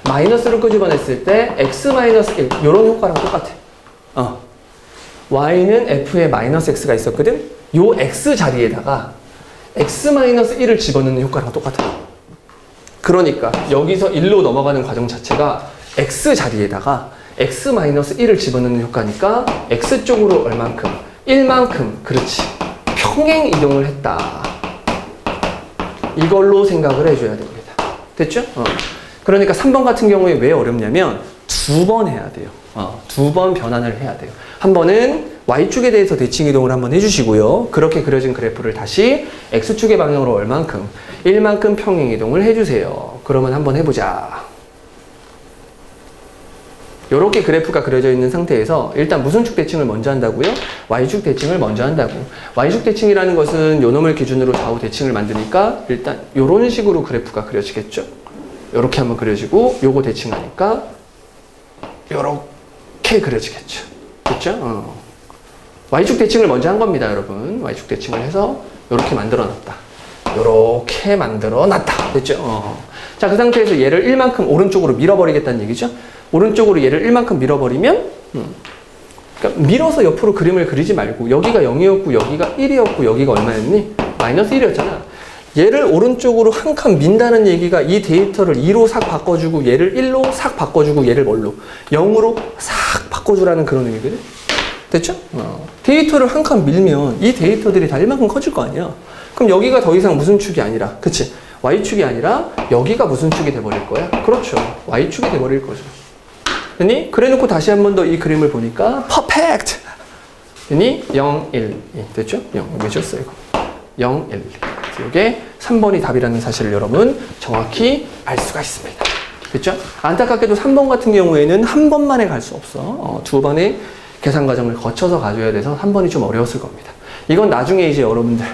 마이너스를 끄집어냈을 때 x-1 이런 효과랑 똑같아. y는 f에 마이너스 x가 있었거든. 요 x 자리에다가 x-1을 집어넣는 효과랑 똑같아. 그러니까 여기서 1로 넘어가는 과정 자체가 x 자리에다가 x-1을 집어넣는 효과니까 x쪽으로 얼만큼? 1만큼, 그렇지. 평행 이동을 했다. 이걸로 생각을 해줘야 됩니다. 됐죠? 그러니까 3번 같은 경우에 왜 어렵냐면 2번 해야 돼요. 2번 변환을 해야 돼요. 한 번은 Y축에 대해서 대칭 이동을 한번 해주시고요. 그렇게 그려진 그래프를 다시 X축의 방향으로 얼만큼? 1만큼 평행 이동을 해주세요. 그러면 한번 해보자. 이렇게 그래프가 그려져 있는 상태에서 일단 무슨 축 대칭을 먼저 한다고요? Y축 대칭을 먼저 한다고. Y축 대칭이라는 것은 요 놈을 기준으로 좌우 대칭을 만드니까 일단 요런 식으로 그래프가 그려지겠죠? 요렇게 한번 그려지고 요거 대칭하니까 요렇게 그려지겠죠. 됐죠? Y축 대칭을 먼저 한 겁니다, 여러분. Y축 대칭을 해서 요렇게 만들어 놨다. 요렇게 만들어 놨다. 됐죠? 자, 그 상태에서 얘를 1만큼 오른쪽으로 밀어버리겠다는 얘기죠? 오른쪽으로 얘를 1만큼 밀어버리면, 그러니까 밀어서 옆으로 그림을 그리지 말고, 여기가 0이었고, 여기가 1이었고, 여기가 얼마였니? 마이너스 1이었잖아. 얘를 오른쪽으로 한 칸 민다는 얘기가 이 데이터를 2로 싹 바꿔주고, 얘를 1로 싹 바꿔주고, 얘를 뭘로? 0으로 싹 바꿔주라는 그런 의미거든? 됐죠? 데이터를 한 칸 밀면 이 데이터들이 다 1만큼 커질 거 아니야? 그럼 여기가 더 이상 무슨 축이 아니라, 그치? Y축이 아니라 여기가 무슨 축이 돼버릴 거야? 그렇죠. Y축이 돼버릴 거죠. 됐니? 그래 놓고 다시 한 번 더 이 그림을 보니까 퍼펙트! 됐니? 0, 1. 됐죠? 0. 여기 줬어요, 이거. 0, 1. 이게 3번이 답이라는 사실을 여러분 정확히 알 수가 있습니다. 됐죠? 안타깝게도 3번 같은 경우에는 한 번만에 갈 수 없어. 2번의 계산 과정을 거쳐서 가져야 돼서 3번이 좀 어려웠을 겁니다. 이건 나중에 이제 여러분들,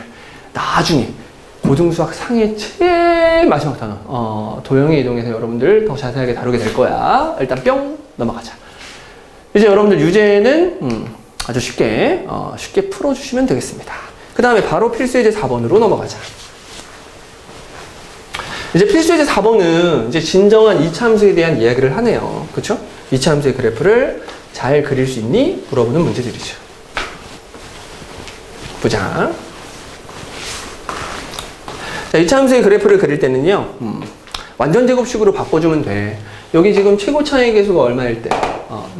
나중에 고등수학 상의 제일 마지막 단원, 도형의 이동에서 여러분들 더 자세하게 다루게 될 거야. 일단 뿅! 넘어가자. 이제 여러분들 유제는 아주 쉽게 풀어주시면 되겠습니다. 그 다음에 바로 필수예제 4번으로 넘어가자. 이제 필수예제 4번은 이제 진정한 이차함수에 대한 이야기를 하네요. 그쵸? 이차함수의 그래프를 잘 그릴 수 있니? 물어보는 문제들이죠. 보자. 자, 이차함수의 그래프를 그릴 때는요, 완전 제곱식으로 바꿔주면 돼. 여기 지금 최고 차이 계수가 얼마일 때?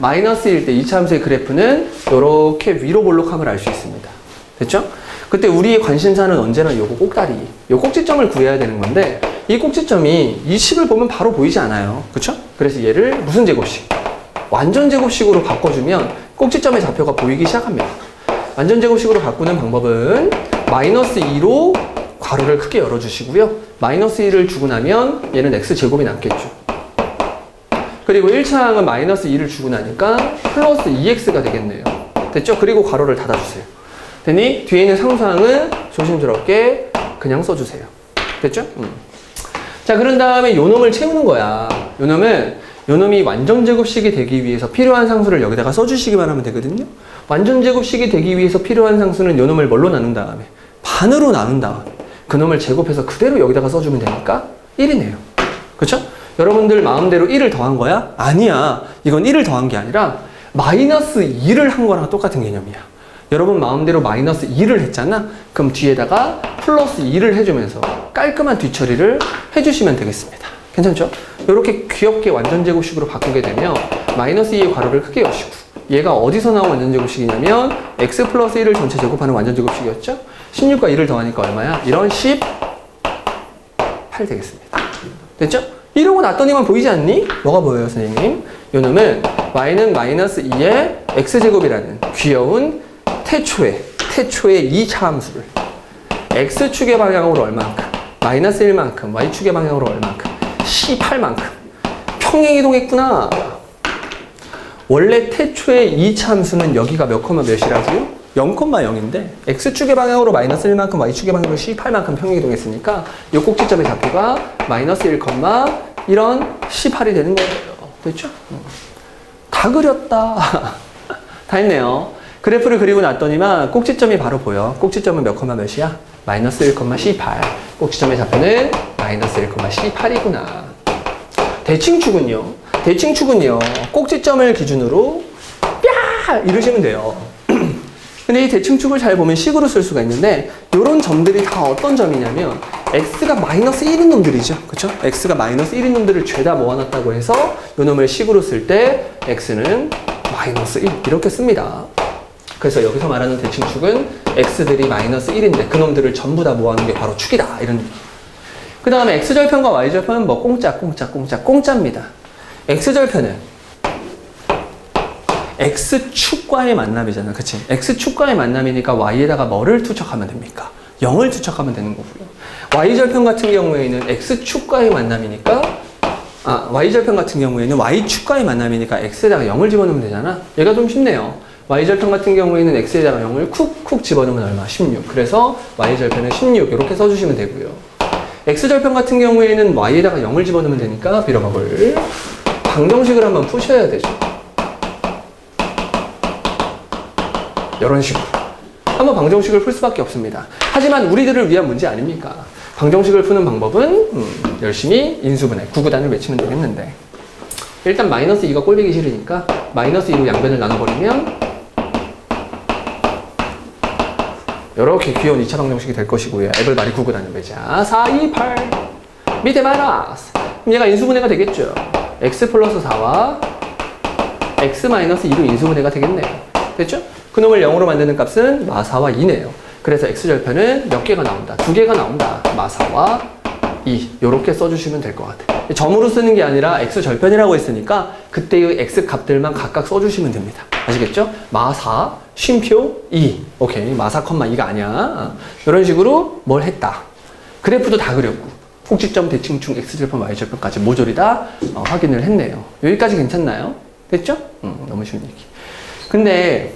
마이너스일 때 이차함수의 그래프는 이렇게 위로 볼록함을 알 수 있습니다. 됐죠? 그때 우리의 관심사는 언제나 요거 꼭다리, 요 꼭지점을 구해야 되는 건데, 이 꼭지점이 이 식을 보면 바로 보이지 않아요. 그쵸? 그래서 얘를 무슨 제곱식? 완전 제곱식으로 바꿔주면 꼭지점의 좌표가 보이기 시작합니다. 완전 제곱식으로 바꾸는 방법은 마이너스 2로 괄호를 크게 열어주시고요. 마이너스 1을 주고 나면 얘는 x제곱이 남겠죠. 그리고 1차항은 마이너스 2를 주고 나니까 플러스 2x가 되겠네요. 됐죠? 그리고 괄호를 닫아주세요. 됐니? 뒤에 있는 상수항은 조심스럽게 그냥 써주세요. 됐죠? 자, 그런 다음에 요 놈을 채우는 거야. 요 놈이 완전 제곱식이 되기 위해서 필요한 상수를 여기다가 써주시기만 하면 되거든요. 완전 제곱식이 되기 위해서 필요한 상수는 요 놈을 뭘로 나눈 다음에? 반으로 나눈 다음에 그 놈을 제곱해서 그대로 여기다가 써주면 되니까 1이네요. 그쵸? 여러분들 마음대로 1을 더한 거야? 아니야. 이건 1을 더한 게 아니라 마이너스 2를 한 거랑 똑같은 개념이야. 여러분 마음대로 마이너스 2를 했잖아? 그럼 뒤에다가 플러스 2를 해주면서 깔끔한 뒤처리를 해주시면 되겠습니다. 괜찮죠? 이렇게 귀엽게 완전 제곱식으로 바꾸게 되면 마이너스 2의 괄호를 크게 여시고, 얘가 어디서 나온 완전 제곱식이냐면 x 플러스 1을 전체 제곱하는 완전 제곱식이었죠? 16과 1을 더하니까 얼마야? 이런 18 되겠습니다. 됐죠? 이러고 났더니만 보이지 않니? 뭐가 보여요, 선생님? 요 놈은 y는 마이너스 2의 x제곱이라는 귀여운 태초의 2차 함수를 x축의 방향으로 얼만큼, 마이너스 1만큼, y축의 방향으로 얼만큼, 18만큼 평행 이동했구나. 원래 태초의 2차 함수는 여기가 몇 콤마 몇이라고요? 0,0인데 x축의 방향으로 마이너스 1만큼, y축의 방향으로 18만큼 평행 이동했으니까 이 꼭지점의 좌표가 마이너스 1, 이런 18이 되는 거예요. 됐죠? 다 그렸다. 다 했네요. 그래프를 그리고 났더니만 꼭지점이 바로 보여. 꼭지점은 몇 콤마 몇이야? 마이너스 1,18. 꼭지점의 좌표는 마이너스 1,18이구나. 대칭축은요? 대칭축은요, 꼭지점을 기준으로 야! 이러시면 돼요. 근데 이 대칭축을 잘 보면 식으로 쓸 수가 있는데 이런 점들이 다 어떤 점이냐면 x가 마이너스 1인 놈들이죠. 그쵸? x가 마이너스 1인 놈들을 죄다 모아놨다고 해서 이 놈을 식으로 쓸 때 x는 마이너스 1 이렇게 씁니다. 그래서 여기서 말하는 대칭축은 x들이 마이너스 1인데 그 놈들을 전부 다 모아놓은 게 바로 축이다. 이런. 그 다음에 x절편과 y절편은 뭐 공짜입니다. x절편은 x축과의 만남이잖아. 그치? x축과의 만남이니까 y에다가 뭐를 투척하면 됩니까? 0을 투척하면 되는 거고요. y절편 같은 경우에는 x축과의 만남이니까 y절편 같은 경우에는 y축과의 만남이니까 x에다가 0을 집어넣으면 되잖아. 얘가 좀 쉽네요. y절편 같은 경우에는 x에다가 0을 쿡쿡 집어넣으면 얼마? 16. 그래서 y절편은 16 이렇게 써주시면 되고요. x절편 같은 경우에는 y에다가 0을 집어넣으면 되니까 빌어먹을 방정식을 한번 푸셔야 되죠. 이런 식으로 한번 방정식을 풀 수밖에 없습니다. 하지만 우리들을 위한 문제 아닙니까? 방정식을 푸는 방법은 열심히 인수분해, 구구단을 외치면 되겠는데 일단 마이너스 2가 꼴보기 싫으니까 마이너스 2로 양변을 나눠버리면 이렇게 귀여운 2차 방정식이 될 것이고요. 앱을 말이 구구단을 외자 4, 2, 8 밑에 마이너스 그럼 얘가 인수분해가 되겠죠. x 플러스 4와 x 마이너스 2로 인수분해가 되겠네요. 됐죠? 그놈을 0으로 만드는 값은 마사와 2네요. 그래서 x절편은 몇 개가 나온다? 2개가 나온다. 마사와 2 이렇게 써주시면 될 것 같아요. 점으로 쓰는 게 아니라 x절편이라고 했으니까 그때의 x 값들만 각각 써주시면 됩니다. 아시겠죠? 마사, 쉼표, 2 오케이, 마사, 2가 아니야. 이런 식으로 뭘 했다. 그래프도 다 그렸고 꼭지점, 대칭축, x절편, y절편까지 모조리 다 확인을 했네요. 여기까지 괜찮나요? 됐죠? 너무 쉬운 얘기. 근데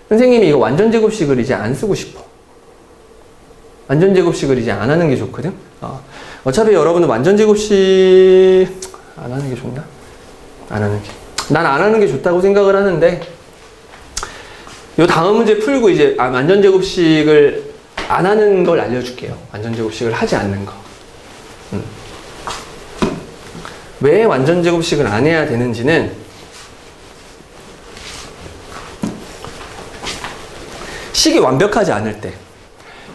선생님이 이거 완전제곱식을 이제 안 쓰고 싶어. 완전제곱식을 이제 안 하는 게 좋거든. 어차피 여러분은 완전제곱식 안 하는 게 좋나? 안 하는 게. 난 안 하는 게 좋다고 생각을 하는데 요 다음 문제 풀고 이제 완전제곱식을 안 하는 걸 알려줄게요. 완전제곱식을 하지 않는 거. 왜 완전제곱식을 안 해야 되는지는 식이 완벽하지 않을 때,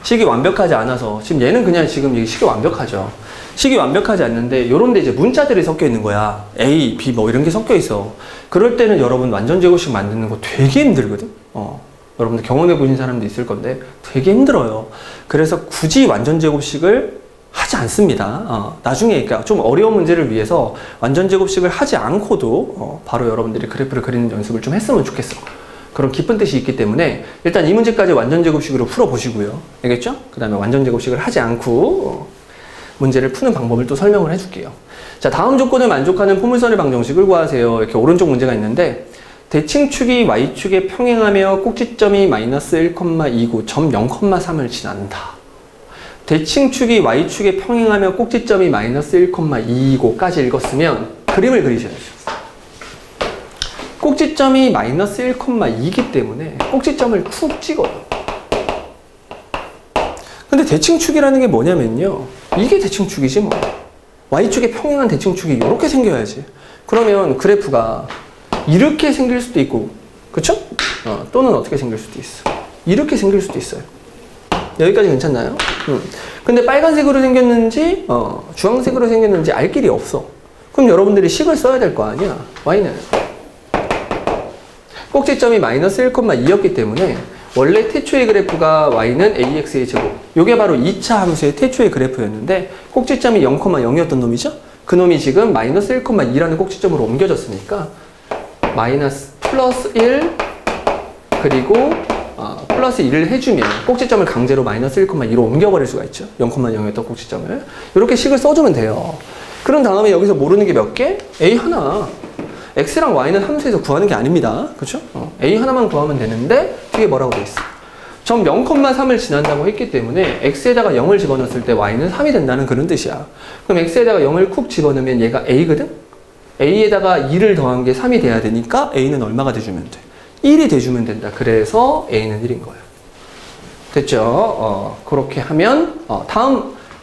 식이 완벽하지 않아서 지금 얘는 그냥 지금 식이 완벽하죠. 식이 완벽하지 않는데 요런데 이제 문자들이 섞여 있는 거야. A, B 뭐 이런 게 섞여 있어. 그럴 때는 여러분 완전제곱식 만드는 거 되게 힘들거든. 여러분들 경험해 보신 사람도 있을 건데 되게 힘들어요. 그래서 굳이 완전제곱식을 하지 않습니다. 나중에 그러니까 좀 어려운 문제를 위해서 완전제곱식을 하지 않고도 바로 여러분들이 그래프를 그리는 연습을 좀 했으면 좋겠어. 그런 깊은 뜻이 있기 때문에 일단 이 문제까지 완전제곱식으로 풀어보시고요. 알겠죠? 그 다음에 완전제곱식을 하지 않고 문제를 푸는 방법을 또 설명을 해줄게요. 자, 다음 조건을 만족하는 포물선의 방정식을 구하세요. 이렇게 오른쪽 문제가 있는데 대칭축이 y축에 평행하며 꼭지점이 마이너스 1,29, 점 0,3을 지난다. 대칭축이 y축에 평행하며 꼭지점이 마이너스 1,225까지 읽었으면 그림을 그리셔야죠. 꼭지점이 마이너스 1,2이기 때문에 꼭지점을 쿡 찍어요. 근데 대칭축이라는 게 뭐냐면요. 이게 대칭축이지 뭐. y축에 평행한 대칭축이 이렇게 생겨야지. 그러면 그래프가 이렇게 생길 수도 있고, 그쵸? 또는 어떻게 생길 수도 있어. 이렇게 생길 수도 있어요. 여기까지 괜찮나요? 근데 빨간색으로 생겼는지, 주황색으로 생겼는지 알 길이 없어. 그럼 여러분들이 식을 써야 될 거 아니야. y는. 꼭지점이 마이너스 1,2였기 때문에 원래 태초의 그래프가 y는 ax의 제곱. 요게 바로 2차 함수의 태초의 그래프였는데 꼭지점이 0,0이었던 놈이죠? 그 놈이 지금 마이너스 1,2라는 꼭지점으로 옮겨졌으니까 마이너스 플러스 1 그리고 플러스 1을 해주면 꼭지점을 강제로 마이너스 1,2로 옮겨버릴 수가 있죠. 0,0이었던 꼭지점을. 이렇게 식을 써주면 돼요. 그런 다음에 여기서 모르는 게 몇 개? A 하나. x랑 y는 함수에서 구하는 게 아닙니다. 그렇죠? a 하나만 구하면 되는데 뒤에 뭐라고 돼 있어? 점 0,3을 지난다고 했기 때문에 x에다가 0을 집어넣었을 때 y는 3이 된다는 그런 뜻이야. 그럼 x에다가 0을 쿡 집어넣으면 얘가 a거든? a에다가 2를 더한 게 3이 돼야 되니까 a는 얼마가 돼주면 돼? 1이 돼주면 된다. 그래서 a는 1인 거야. 됐죠? 그렇게 하면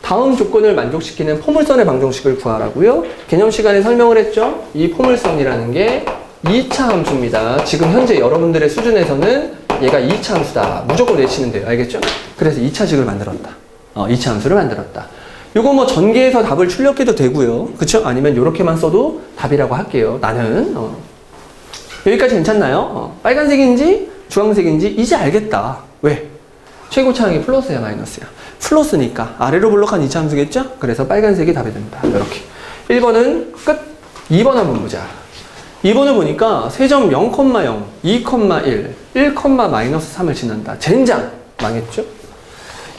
다음 조건을 만족시키는 포물선의 방정식을 구하라고요. 개념 시간에 설명을 했죠. 이 포물선이라는 게 2차 함수입니다. 지금 현재 여러분들의 수준에서는 얘가 2차 함수다. 무조건 외치면 돼요. 알겠죠? 그래서 2차식을 만들었다. 2차 함수를 만들었다. 요거 뭐 전개해서 답을 출력해도 되고요. 그쵸? 아니면 요렇게만 써도 답이라고 할게요. 나는 여기까지 괜찮나요? 빨간색인지 주황색인지 이제 알겠다. 왜? 최고차항이 플러스야 마이너스야? 플러스니까 아래로 블록한 2차 함수겠죠? 그래서 빨간색이 답이 됩니다. 이렇게 1번은 끝. 2번 한번 보자. 2번을 보니까 세점 0,0, 2,1, 1,-3을 지난다. 젠장! 망했죠?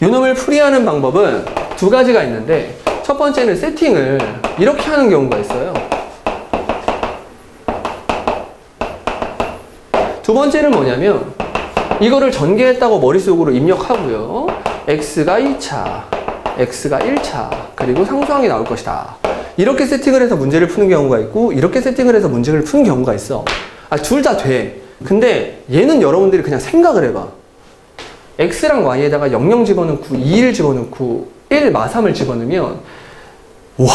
요놈을 풀이하는 방법은 두 가지가 있는데 첫 번째는 세팅을 이렇게 하는 경우가 있어요. 두 번째는 뭐냐면 이거를 전개했다고 머릿속으로 입력하고요. x가 2차, x가 1차, 그리고 상수항이 나올 것이다. 이렇게 세팅을 해서 문제를 푸는 경우가 있고 이렇게 세팅을 해서 문제를 푸는 경우가 있어. 둘 다 돼. 근데 얘는 여러분들이 그냥 생각을 해봐. x랑 y에다가 00 집어넣고 21 집어넣고 1, 마3을 집어넣으면 와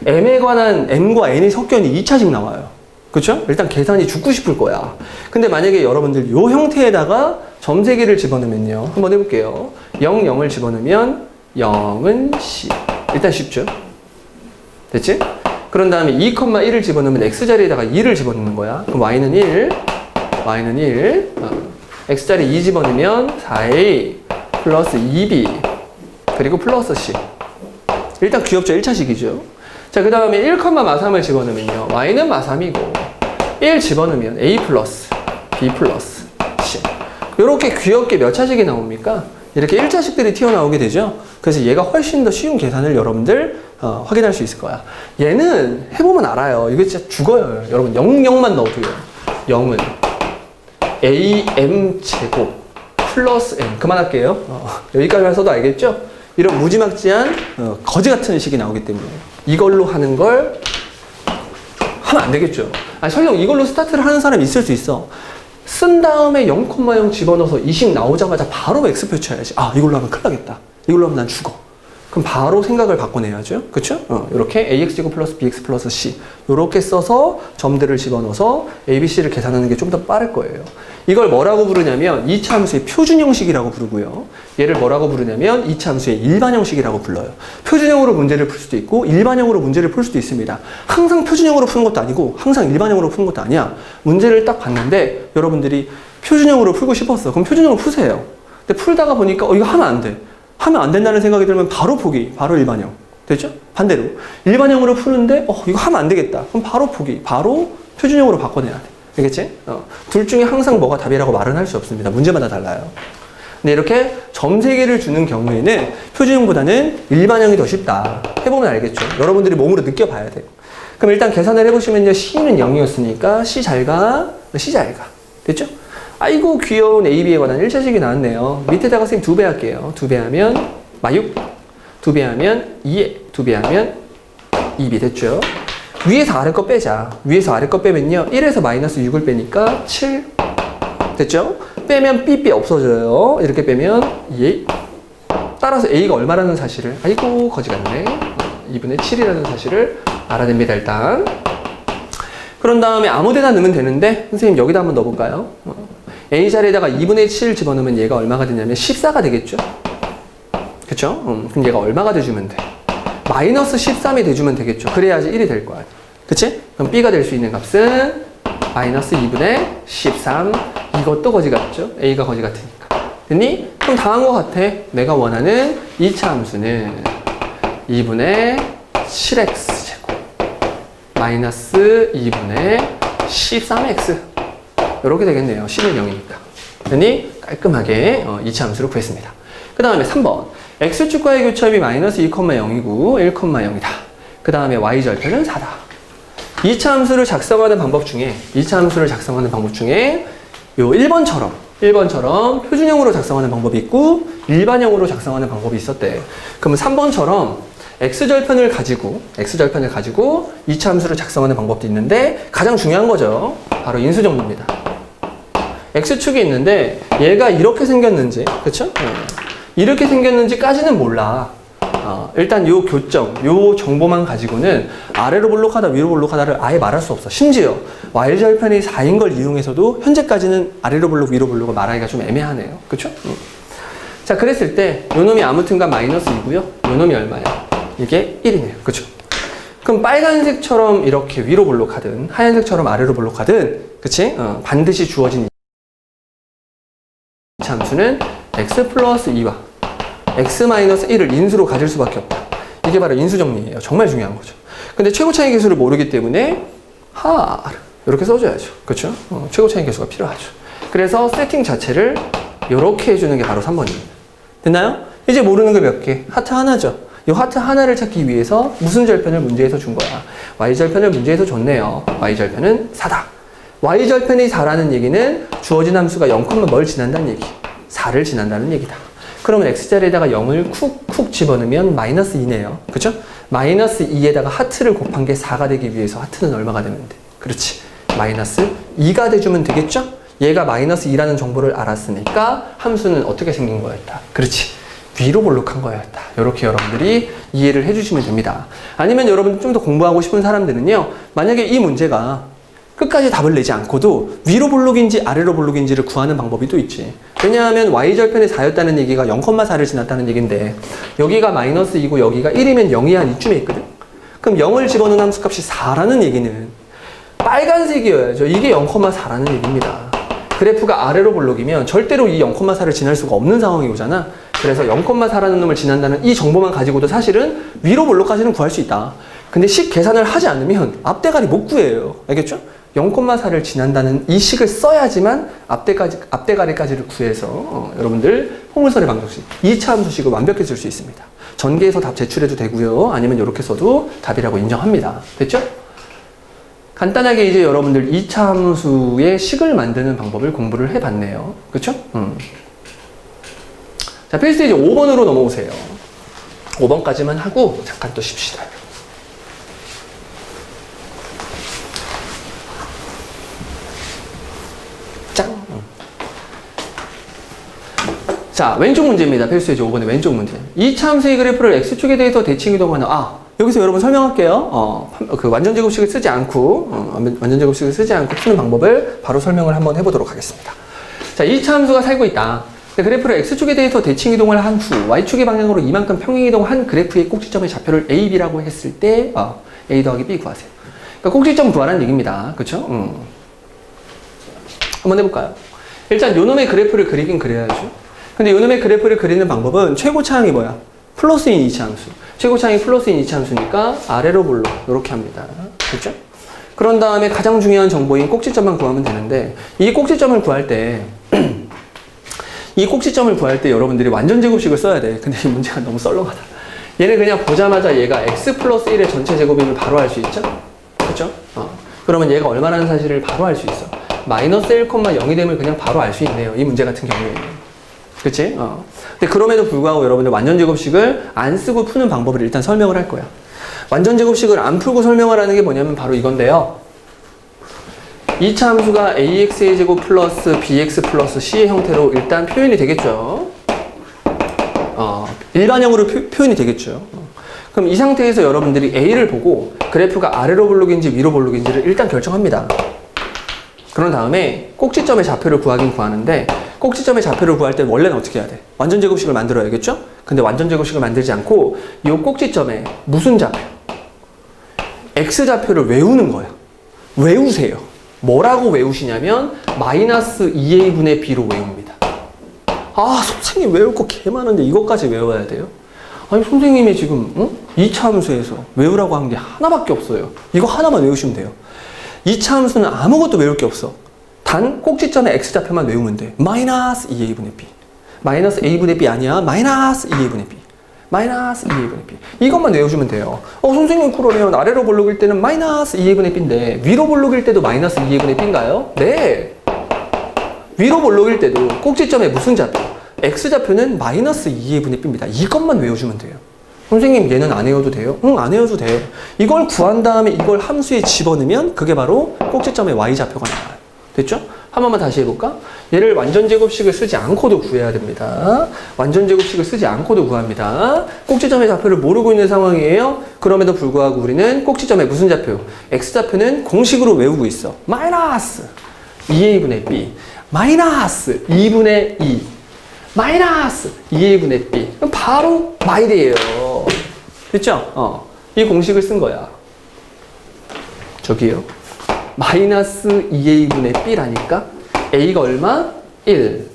m에 관한 m과 n이 섞여 있는 2차식 나와요. 그렇죠? 일단 계산이 죽고 싶을 거야. 근데 만약에 여러분들 요 형태에다가 점 3개를 집어넣으면요. 한번 해볼게요. 0, 0을 집어넣으면 0은 10. 일단 쉽죠? 됐지? 그런 다음에 2,1을 집어넣으면 x자리에다가 2를 집어넣는 거야. 그럼 y는 1, y는 1. x자리 2 집어넣으면 4a 플러스 2b 그리고 플러스 c. 일단 귀엽죠? 1차식이죠. 자, 그 다음에 1,-3을 집어넣으면요. y는 마3이고 1 집어넣으면 a 플러스 b 플러스 c. 이렇게 귀엽게 몇 차식이 나옵니까? 이렇게 1차식들이 튀어나오게 되죠. 그래서 얘가 훨씬 더 쉬운 계산을 여러분들 확인할 수 있을 거야. 얘는 해보면 알아요. 이거 진짜 죽어요. 여러분 00만 넣어도요. 0은 am 제곱 플러스 n. 그만할게요. 여기까지만 써도 알겠죠? 이런 무지막지한 거지 같은 식이 나오기 때문에 이걸로 하는 걸 하면 안 되겠죠. 설령 이걸로 스타트를 하는 사람이 있을 수 있어. 쓴 다음에 0,0 집어넣어서 이 식 나오자마자 바로 x 표쳐야지. 이걸로 하면 큰일 나겠다. 이걸로 하면 난 죽어. 그럼 바로 생각을 바꿔내야죠. 그쵸? 이렇게 ax제곱 플러스 bx 플러스 c 이렇게 써서 점들을 집어넣어서 a, b, c를 계산하는 게 좀 더 빠를 거예요. 이걸 뭐라고 부르냐면 2차 함수의 표준 형식이라고 부르고요. 얘를 뭐라고 부르냐면 2차 함수의 일반 형식이라고 불러요. 표준형으로 문제를 풀 수도 있고 일반형으로 문제를 풀 수도 있습니다. 항상 표준형으로 푸는 것도 아니고 항상 일반형으로 푸는 것도 아니야. 문제를 딱 봤는데 여러분들이 표준형으로 풀고 싶었어. 그럼 표준형으로 푸세요. 근데 풀다가 보니까 이거 하면 안 돼. 하면 안 된다는 생각이 들면 바로 포기, 바로 일반형. 됐죠? 반대로 일반형으로 푸는데 이거 하면 안 되겠다. 그럼 바로 포기, 바로 표준형으로 바꿔내야 돼. 알겠지? 둘 중에 항상 뭐가 답이라고 말은 할 수 없습니다. 문제마다 달라요. 근데 이렇게 점 3개를 주는 경우에는 표준형보다는 일반형이 더 쉽다. 해보면 알겠죠? 여러분들이 몸으로 느껴봐야 돼요. 그럼 일단 계산을 해보시면요. C는 0이었으니까 C 잘 가, C 잘 가. 됐죠? 아이고 귀여운 AB에 관한 1차식이 나왔네요. 밑에다가 선생님 2배 할게요. 2배 하면 마6, 2배 하면 2에, 2배 하면 2B 됐죠? 위에서 아래 거 빼자. 위에서 아래 거 빼면요. 1에서 마이너스 6을 빼니까 7. 됐죠? 빼면 삐삐 없어져요. 이렇게 빼면 2A. 따라서 A가 얼마라는 사실을, 아이고 거지 같네. 2분의 7이라는 사실을 알아냅니다, 일단. 그런 다음에 아무 데나 넣으면 되는데, 선생님 여기다 한번 넣어볼까요? A 자리에다가 2분의 7 집어넣으면 얘가 얼마가 되냐면 14가 되겠죠? 그쵸? 그럼 얘가 얼마가 돼주면 돼? 마이너스 13이 돼주면 되겠죠? 그래야지 1이 될 거야. 그치? 그럼 B가 될 수 있는 값은 마이너스 2분의 13. 이것도 거지 같죠? A가 거지 같으니까. 됐니? 그럼 다 한 것 같아. 내가 원하는 2차 함수는 2분의 7x제곱 마이너스 2분의 13x. 이렇게 되겠네요. C는 0이니까. 됐니? 깔끔하게 2차 함수를 구했습니다. 그 다음에 3번. x축과의 교차함이 마이너스 2,0이고 1,0이다. 그 다음에 y절편은 4다. 2차 함수를 작성하는 방법 중에 요 1번처럼 표준형으로 작성하는 방법이 있고 일반형으로 작성하는 방법이 있었대. 그러면 3번처럼 x절편을 가지고 2차 함수를 작성하는 방법도 있는데 가장 중요한 거죠. 바로 인수정리입니다. x축이 있는데 얘가 이렇게 생겼는지, 그쵸? 이렇게 생겼는지까지는 몰라. 일단 요 교점, 요 정보만 가지고는 아래로 볼록하다, 위로 볼록하다를 아예 말할 수 없어. 심지어 y절편이 4인 걸 이용해서도 현재까지는 아래로 볼록, 위로 볼록을 말하기가 좀 애매하네요. 그쵸? 자, 그랬을 때 요놈이 아무튼간 마이너스 2고요. 요놈이 얼마야? 이게 1이네요. 그쵸? 그럼 빨간색처럼 이렇게 위로 볼록하든 하얀색처럼 아래로 볼록하든, 그치? 반드시 주어진 이 함수는 x 플러스 2와 x 마이너스 1을 인수로 가질 수밖에 없다. 이게 바로 인수정리예요. 정말 중요한 거죠. 근데 최고차이 계수를 모르기 때문에 이렇게 써줘야죠. 그렇죠? 최고차이 계수가 필요하죠. 그래서 세팅 자체를 이렇게 해주는 게 바로 3번입니다. 됐나요? 이제 모르는 게 몇 개? 하트 하나죠. 이 하트 하나를 찾기 위해서 무슨 절편을 문제에서 준 거야? y절편을 문제에서 줬네요. y절편은 4다. y절편이 4라는 얘기는 주어진 함수가 0,뭘 지난다는 얘기. 4를 지난다는 얘기다. 그러면 x자리에다가 0을 쿡쿡 집어넣으면 마이너스 2네요. 그쵸? 마이너스 2에다가 하트를 곱한 게 4가 되기 위해서 하트는 얼마가 되면 돼? 그렇지. 마이너스 2가 돼주면 되겠죠? 얘가 마이너스 2라는 정보를 알았으니까 함수는 어떻게 생긴 거였다? 그렇지. 위로 볼록한 거였다. 이렇게 여러분들이 이해를 해주시면 됩니다. 아니면 여러분 좀 더 공부하고 싶은 사람들은요. 만약에 이 문제가 끝까지 답을 내지 않고도 위로 볼록인지 아래로 볼록인지를 구하는 방법이 또 있지. 왜냐하면 y절편이 4였다는 얘기가 0,4를 지났다는 얘기인데 여기가 마이너스 2고 여기가 1이면 0이 한 이쯤에 있거든. 그럼 0을 집어넣은 함수값이 4라는 얘기는 빨간색이어야죠. 이게 0,4라는 얘기입니다. 그래프가 아래로 볼록이면 절대로 이 0,4를 지날 수가 없는 상황이 오잖아. 그래서 0,4라는 놈을 지난다는 이 정보만 가지고도 사실은 위로 볼록까지는 구할 수 있다. 근데 식 계산을 하지 않으면 앞대가리 못 구해요. 알겠죠? 0,4를 지난다는 이 식을 써야지만 앞대가리까지를 구해서 여러분들 포물선의 방정식 2차 함수식을 완벽히 쓸 수 있습니다. 전개해서 답 제출해도 되고요. 아니면 이렇게 써도 답이라고 인정합니다. 됐죠? 간단하게 이제 여러분들 2차 함수의 식을 만드는 방법을 공부를 해봤네요. 그쵸? 자, 필수 이제 5번으로 넘어오세요. 5번까지만 하고 잠깐 또 쉽시다. 자, 왼쪽 문제입니다. 필수 예제 5번의 왼쪽 문제. 2차 함수의 그래프를 x축에 대해서 대칭 이동하는, 여기서 여러분 설명할게요. 그 완전제곱식을 쓰지 않고, 완전제곱식을 쓰지 않고 푸는 방법을 바로 설명을 한번 해보도록 하겠습니다. 자, 2차 함수가 살고 있다. 그래프를 x축에 대해서 대칭 이동을 한 후, y축의 방향으로 이만큼 평행 이동한 그래프의 꼭지점의 좌표를 a, b라고 했을 때, a 더하기 b 구하세요. 그러니까 꼭지점 구하라는 얘기입니다. 그쵸? 한번 해볼까요? 일단 요놈의 그래프를 그리긴 그려야죠. 근데 요놈의 그래프를 그리는 방법은 최고차항이 뭐야? 플러스인 2차 함수. 최고차항이 플러스인 2차 함수니까 아래로 볼록 이렇게 합니다. 그렇죠? 그런 다음에 가장 중요한 정보인 꼭지점만 구하면 되는데 이 꼭지점을 구할 때 여러분들이 완전제곱식을 써야 돼. 근데 이 문제가 너무 썰렁하다. 얘는 그냥 보자마자 얘가 x 플러스 1의 전체 제곱임을 바로 알 수 있죠? 그렇죠? 그러면 얘가 얼마라는 사실을 바로 알 수 있어. 마이너스 1,0이 됨을 그냥 바로 알 수 있네요. 이 문제 같은 경우에는. 그치? 근데 그럼에도 불구하고 여러분들 완전제곱식을 안 쓰고 푸는 방법을 일단 설명을 할 거야. 완전제곱식을 안 풀고 설명을 하는 게 뭐냐면 바로 이건데요. 2차 함수가 ax의 제곱 플러스 bx 플러스 c의 형태로 일단 표현이 되겠죠. 일반형으로 표현이 되겠죠. 그럼 이 상태에서 여러분들이 a를 보고 그래프가 아래로 볼록인지 위로 볼록인지를 일단 결정합니다. 그런 다음에 꼭지점의 좌표를 구하긴 구하는데 꼭지점의 좌표를 구할 때 원래는 어떻게 해야 돼? 완전제곱식을 만들어야겠죠? 근데 완전제곱식을 만들지 않고 이 꼭지점에 무슨 좌표? x좌표를 외우는 거야. 외우세요. 뭐라고 외우시냐면 마이너스 2a분의 b로 외웁니다. 선생님 외울 거 개 많은데 이것까지 외워야 돼요? 아니 선생님이 지금 2차 함수에서 외우라고 한 게 하나밖에 없어요. 이거 하나만 외우시면 돼요. 2차 함수는 아무것도 외울 게 없어. 단 꼭지점의 x좌표만 외우면 돼. 마이너스 2a분의 b. 마이너스 a분의 b 아니야. 마이너스 2a분의 b. 마이너스 2a분의 b. 이것만 외우시면 돼요. 선생님 그러면 아래로 볼록일 때는 마이너스 2a분의 b인데 위로 볼록일 때도 마이너스 2a분의 b인가요? 네. 위로 볼록일 때도 꼭지점의 무슨 좌표? x좌표는 마이너스 2a분의 b입니다. 이것만 외우시면 돼요. 선생님 얘는 안 외워도 돼요? 응, 안 외워도 돼요. 이걸 구한 다음에 이걸 함수에 집어넣으면 그게 바로 꼭지점의 y좌표가 나와요. 됐죠? 한 번만 다시 해볼까? 얘를 완전 제곱식을 쓰지 않고도 구해야 됩니다. 완전 제곱식을 쓰지 않고도 구합니다. 꼭지점의 좌표를 모르고 있는 상황이에요. 그럼에도 불구하고 우리는 꼭지점의 무슨 좌표? X좌표는 공식으로 외우고 있어. 마이너스 2a분의 b 마이너스 2분의 2 마이너스 2a분의 b 그럼 바로 마일이에요. 됐죠? 이 공식을 쓴 거야. 저기요. 마이너스 2a분의 b라니까 a가 얼마? 1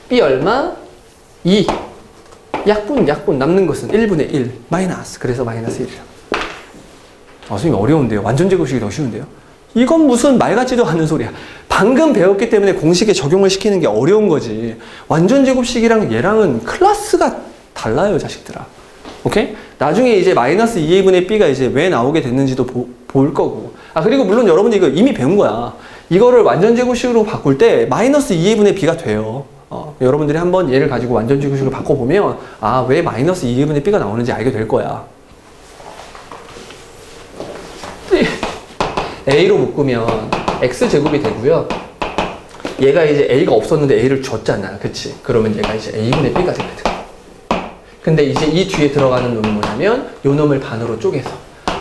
b 얼마? 2 약분 남는 것은 1분의 1 마이너스 그래서 마이너스 1이라. 선생님 어려운데요. 완전 제곱식이 더 쉬운데요. 이건 무슨 말 같지도 않은 소리야. 방금 배웠기 때문에 공식에 적용을 시키는 게 어려운 거지. 완전 제곱식이랑 얘랑은 클래스가 달라요, 자식들아. 오케이? 나중에 이제 마이너스 2a분의 b가 이제 왜 나오게 됐는지도 볼 거고. 그리고 물론 여러분들 이거 이미 배운 거야. 이거를 완전 제곱식으로 바꿀 때 마이너스 2a분의 b가 돼요. 여러분들이 한번 얘를 가지고 완전 제곱식으로 바꿔보면 왜 마이너스 2a분의 b가 나오는지 알게 될 거야. a로 묶으면 x제곱이 되고요. 얘가 이제 a가 없었는데 a를 줬잖아. 그치? 그러면 얘가 이제 a분의 b가 되거든. 근데 이제 이 뒤에 들어가는 놈이 뭐냐면 요 놈을 반으로 쪼개서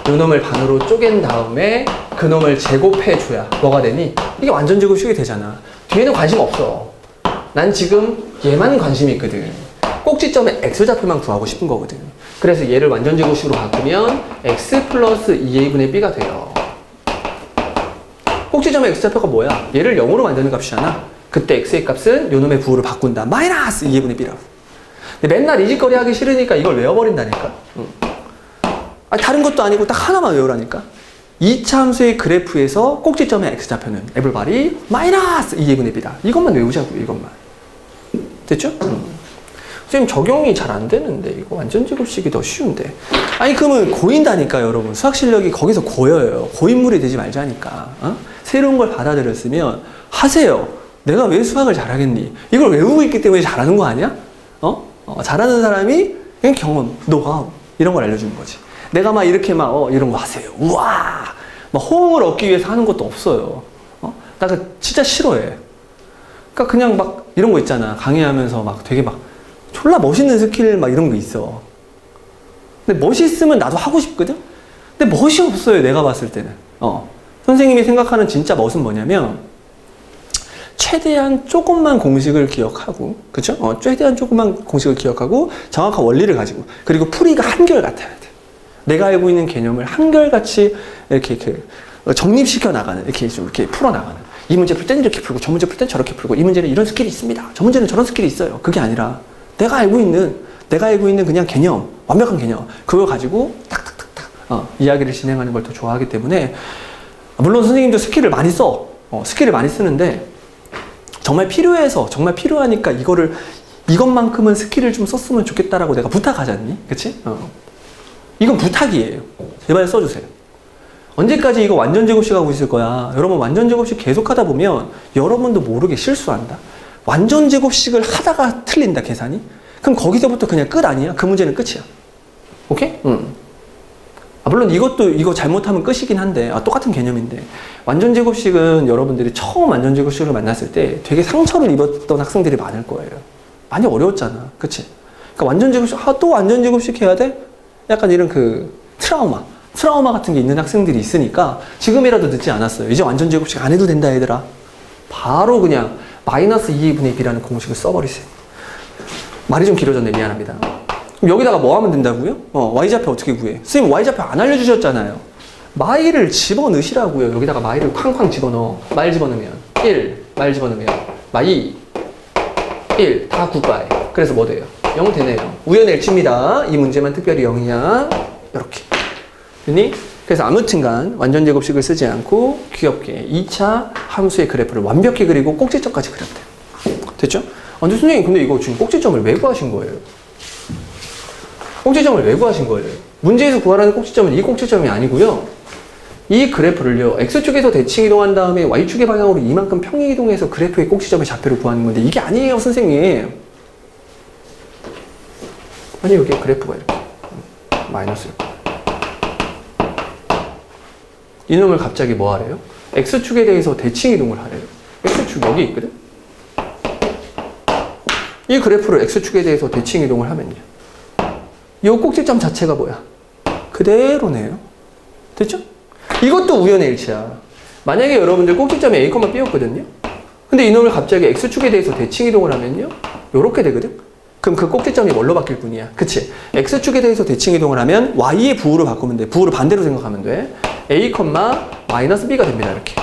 요 놈을 반으로 쪼갠 다음에 그 놈을 제곱해줘야 뭐가 되니? 이게 완전 제곱식이 되잖아. 뒤에는 관심 없어. 난 지금 얘만 관심이 있거든. 꼭지점의 x좌표만 구하고 싶은 거거든. 그래서 얘를 완전 제곱식으로 바꾸면 x 플러스 2a분의 b가 돼요. 꼭지점의 x좌표가 뭐야? 얘를 0으로 만드는 값이잖아. 그때 x의 값은 요 놈의 부호를 바꾼다. 마이너스 2a분의 b라고. 근데 맨날 이 짓거리 하기 싫으니까 이걸 외워버린다니까. 다른 것도 아니고 딱 하나만 외우라니까. 2차 함수의 그래프에서 꼭지점의 x좌표는 everybody 마이너스 2a분의 b다. 이것만 외우자고요. 이것만. 됐죠? 선생님 적용이 잘 안 되는데 이거 완전 제곱식이 더 쉬운데. 그러면 고인다니까 여러분. 수학 실력이 거기서 고여요. 고인물이 되지 말자니까. 새로운 걸 받아들였으면 하세요. 내가 왜 수학을 잘하겠니? 이걸 외우고 있기 때문에 잘하는 거 아니야? 잘하는 사람이 그냥 경험, 노하우 이런 걸 알려주는 거지. 내가 막 이렇게 이런 거 하세요. 우와! 막 호응을 얻기 위해서 하는 것도 없어요. 나 진짜 싫어해. 그러니까 그냥 막 이런 거 있잖아. 강의하면서 막 되게 막 졸라 멋있는 스킬 막 이런 거 있어. 근데 멋있으면 나도 하고 싶거든? 근데 멋이 없어요. 내가 봤을 때는. 선생님이 생각하는 진짜 멋은 뭐냐면 최대한 조금만 공식을 기억하고, 그쵸? 최대한 조금만 공식을 기억하고, 정확한 원리를 가지고, 그리고 풀이가 한결같아야 돼. 내가 알고 있는 개념을 한결같이 이렇게 정립시켜 나가는, 이렇게 좀 이렇게 풀어나가는. 이 문제 풀 때는 이렇게 풀고, 저 문제 풀 때는 저렇게 풀고, 이 문제는 이런 스킬이 있습니다. 저 문제는 저런 스킬이 있어요. 그게 아니라, 내가 알고 있는 그냥 개념, 완벽한 개념, 그걸 가지고 탁탁탁탁, 이야기를 진행하는 걸 더 좋아하기 때문에, 물론 선생님도 스킬을 많이 써. 스킬을 많이 쓰는데, 정말 필요하니까 이것만큼은 스킬을 좀 썼으면 좋겠다라고 내가 부탁하지 않니? 그치? 이건 부탁이에요. 제발 써주세요. 언제까지 이거 완전 제곱식 하고 있을 거야? 여러분 완전 제곱식 계속 하다 보면 여러분도 모르게 실수한다. 완전 제곱식을 하다가 틀린다, 계산이? 그럼 거기서부터 그냥 끝 아니야? 그 문제는 끝이야. 오케이? 물론 이거 잘못하면 끝이긴 한데, 똑같은 개념인데, 완전 제곱식은 여러분들이 처음 완전 제곱식을 만났을 때 되게 상처를 입었던 학생들이 많을 거예요. 많이 어려웠잖아. 그치? 그러니까 완전 제곱식, 또 완전 제곱식 해야 돼? 약간 이런 트라우마 같은 게 있는 학생들이 있으니까 지금이라도 늦지 않았어요. 이제 완전 제곱식 안 해도 된다, 얘들아. 바로 그냥 마이너스 2분의 b라는 공식을 써버리세요. 말이 좀 길어졌네. 미안합니다. 그럼 여기다가 뭐 하면 된다고요? y좌표 어떻게 구해? 선생님 y좌표 안 알려주셨잖아요. 마일을 집어넣으시라고요. 여기다가 마일을 쾅쾅 집어넣어. 마일 집어넣으면 1, 마일 집어넣으면 마이 1, 다 굿바이. 그래서 뭐 돼요? 0 되네요. 우연의 일치입니다. 이 문제만 특별히 0이야. 이렇게. 됐니? 그래서 아무튼간 완전 제곱식을 쓰지 않고 귀엽게 2차 함수의 그래프를 완벽히 그리고 꼭지점까지 그렸대요. 됐죠? 근데 선생님 근데 이거 지금 꼭지점을 왜 구하신 거예요? 꼭지점을 왜 구하신 거예요? 문제에서 구하라는 꼭지점은 이 꼭지점이 아니고요. 이 그래프를요. X축에서 대칭 이동한 다음에 Y축의 방향으로 이만큼 평행 이동해서 그래프의 꼭지점의 좌표를 구하는 건데 이게 아니에요, 선생님. 아니 여기 그래프가 이렇게 마이너스 이놈을 갑자기 뭐 하래요? X축에 대해서 대칭 이동을 하래요. X축 여기 있거든? 이 그래프를 X축에 대해서 대칭 이동을 하면요. 이 꼭지점 자체가 뭐야? 그대로네요. 됐죠? 이것도 우연의 일치야. 만약에 여러분들 꼭지점에 A, B였거든요? 근데 이놈을 갑자기 X축에 대해서 대칭 이동을 하면요. 요렇게 되거든? 그럼 그 꼭지점이 뭘로 바뀔 뿐이야? 그치? X축에 대해서 대칭 이동을 하면 Y의 부호를 바꾸면 돼. 부호를 반대로 생각하면 돼. A, B가 됩니다. 이렇게.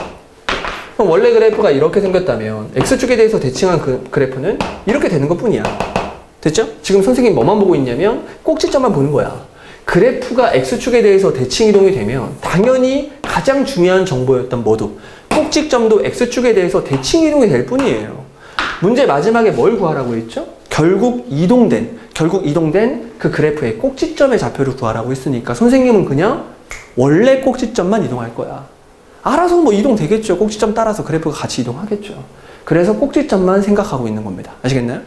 그럼 원래 그래프가 이렇게 생겼다면 X축에 대해서 대칭한 그 그래프는 이렇게 되는 것 뿐이야. 됐죠? 지금 선생님이 뭐만 보고 있냐면 꼭지점만 보는 거야. 그래프가 X축에 대해서 대칭 이동이 되면 당연히 가장 중요한 정보였던 뭐도 꼭지점도 X축에 대해서 대칭 이동이 될 뿐이에요. 문제 마지막에 뭘 구하라고 했죠? 결국 이동된 그 그래프의 꼭지점의 좌표를 구하라고 했으니까 선생님은 그냥 원래 꼭지점만 이동할 거야. 알아서 뭐 이동되겠죠. 꼭지점 따라서 그래프가 같이 이동하겠죠. 그래서 꼭지점만 생각하고 있는 겁니다. 아시겠나요?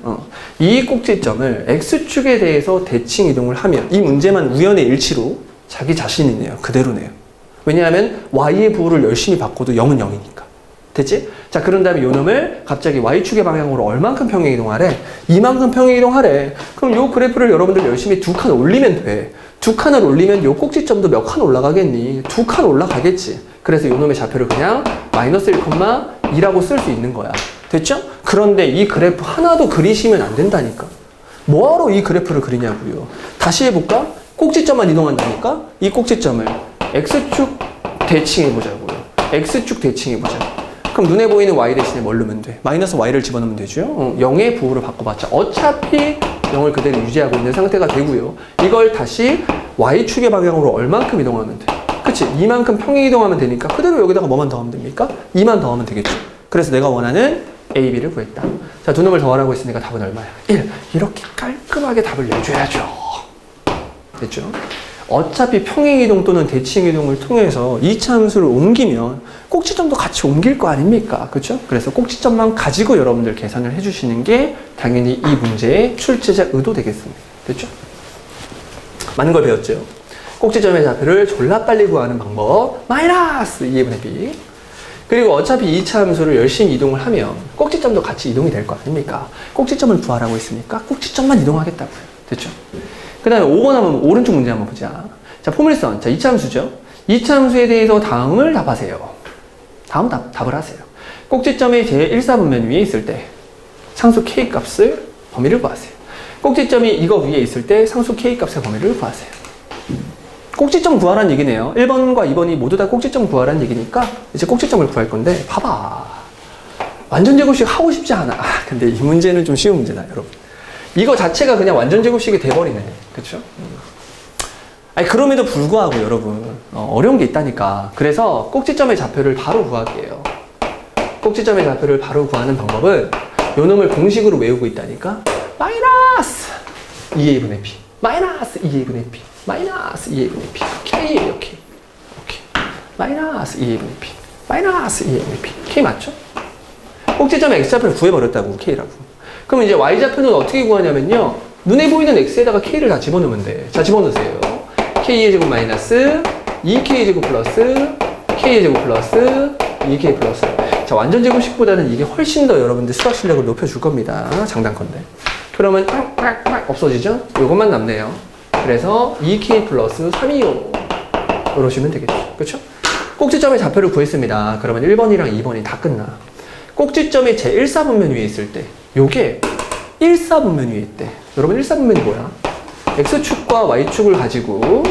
이 꼭지점을 X축에 대해서 대칭 이동을 하면 이 문제만 우연의 일치로 자기 자신이네요. 그대로네요. 왜냐하면 Y의 부호를 열심히 바꿔도 0은 0이니까. 됐지? 자, 그런 다음에 요 놈을 갑자기 Y축의 방향으로 얼만큼 평행 이동하래? 이만큼 평행 이동하래. 그럼 요 그래프를 여러분들 열심히 2칸 올리면 돼. 2칸을 올리면 요 꼭지점도 몇 칸 올라가겠니? 2칸 올라가겠지. 그래서 요 놈의 좌표를 그냥 마이너스 1,2라고 쓸 수 있는 거야. 됐죠? 그런데 이 그래프 하나도 그리시면 안 된다니까. 뭐하러 이 그래프를 그리냐고요. 다시 해볼까? 꼭지점만 이동한다니까? 이 꼭지점을 X축 대칭해보자고요. X축 대칭해보자. 그럼 눈에 보이는 Y 대신에 뭘 넣으면 돼? 마이너스 Y를 집어넣으면 되죠? 0의 부호를 바꿔봤자 어차피 0을 그대로 유지하고 있는 상태가 되고요. 이걸 다시 Y축의 방향으로 얼만큼 이동하면 돼? 그치? 이만큼 평행 이동하면 되니까 그대로 여기다가 뭐만 더하면 됩니까? 2만 더하면 되겠죠? 그래서 내가 원하는 A, B를 구했다. 자, 두 놈을 더하라고 했으니까 답은 얼마야? 1. 이렇게 깔끔하게 답을 내줘야죠. 됐죠? 어차피 평행이동 또는 대칭이동을 통해서 이차 함수를 옮기면 꼭지점도 같이 옮길 거 아닙니까? 그렇죠? 그래서 꼭지점만 가지고 여러분들 계산을 해주시는 게 당연히 이 문제의 출제자 의도 되겠습니다. 됐죠? 많은 걸 배웠죠? 꼭지점의 좌표를 졸라 빨리 구하는 방법 마이너스 2분의 b. 그리고 어차피 2차 함수를 열심히 이동을 하면 꼭지점도 같이 이동이 될 거 아닙니까? 꼭지점을 구하라고 했으니까 꼭지점만 이동하겠다고요. 됐죠? 그 다음에 5번 한번 오른쪽 문제 한번 보자. 자, 포물선. 자, 2차 함수죠? 2차 함수에 대해서 다음을 답하세요. 다음 답을 하세요. 꼭지점이 제1사분면 위에 있을 때 상수 k 값을 범위를 구하세요. 꼭지점이 이거 위에 있을 때 상수 k 값의 범위를 구하세요. 꼭지점 구하라는 얘기네요. 1번과 2번이 모두 다 꼭지점 구하라는 얘기니까 이제 꼭지점을 구할 건데 봐봐. 완전 제곱식 하고 싶지 않아. 근데 이 문제는 좀 쉬운 문제다, 여러분. 이거 자체가 그냥 완전 제곱식이 돼버리네. 그쵸? 아니, 그럼에도 불구하고 여러분, 어려운 게 있다니까. 그래서 꼭지점의 좌표를 바로 구할게요. 꼭지점의 좌표를 바로 구하는 방법은 요 놈을 공식으로 외우고 있다니까. 마이너스 2a분의 b. 마이너스 2a분의 b. 마이너스 2a분의 b. k예요, k. 오케이. 마이너스 2a분의 b. 마이너스 2a분의 b. k 맞죠? 꼭지점의 x좌표를 구해버렸다고, k라고. 그럼 이제 y좌표는 어떻게 구하냐면요. 눈에 보이는 x에다가 k를 다 집어넣으면 돼. 자, 집어넣으세요. k의 제곱 마이너스 2k의 제곱 플러스 k의 제곱 플러스 2k 플러스. 자, 완전 제곱식보다는 이게 훨씬 더 여러분들 수학 실력을 높여줄 겁니다. 장단컨대. 그러면 없어지죠? 요것만 남네요. 그래서 2k 플러스 3이요. 이러시면 되겠죠. 그렇죠? 꼭지점의 좌표를 구했습니다. 그러면 1번이랑 2번이 다 끝나. 꼭지점이 제1사분면 위에 있을 때 요게 1사분면 위에 있대. 여러분 1사분면이 뭐야? X축과 Y축을 가지고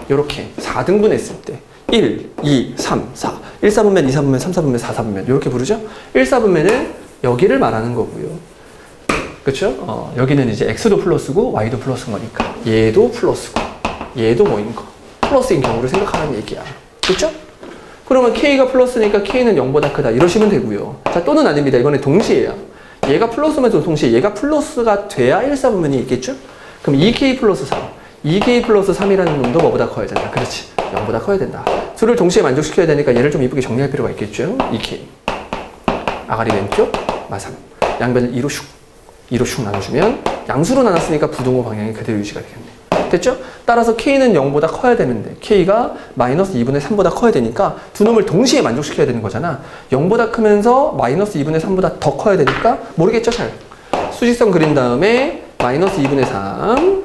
요렇게 4등분 했을 때 1, 2, 3, 4 1사분면, 2사분면, 3사분면, 4사분면 이렇게 부르죠? 1사분면은 여기를 말하는 거고요. 그쵸? 여기는 이제 X도 플러스고 Y도 플러스인 거니까 얘도 플러스고 얘도 뭐인 거? 플러스인 경우를 생각하라는 얘기야. 그쵸? 그러면 K가 플러스니까 K는 0보다 크다 이러시면 되고요. 자, 또는 아닙니다. 이거는 동시에요. 얘가 플러스면서 동시에 얘가 플러스가 돼야 1사분면이 있겠죠? 그럼 2K 플러스 3 2K 플러스 3이라는 놈도 뭐보다 커야 된다. 그렇지. 0보다 커야 된다. 둘을 동시에 만족시켜야 되니까 얘를 좀 이쁘게 정리할 필요가 있겠죠? 2K 아가리 왼쪽 마3 양변을 2로 슉 나눠주면 양수로 나눴으니까 부동호 방향이 그대로 유지가 되겠네. 됐죠? 따라서 K는 0보다 커야 되는데 K가 마이너스 2분의 3보다 커야 되니까 두 놈을 동시에 만족시켜야 되는 거잖아. 0보다 크면서 마이너스 2분의 3보다 더 커야 되니까 모르겠죠? 잘. 수직선 그린 다음에 마이너스 2분의 3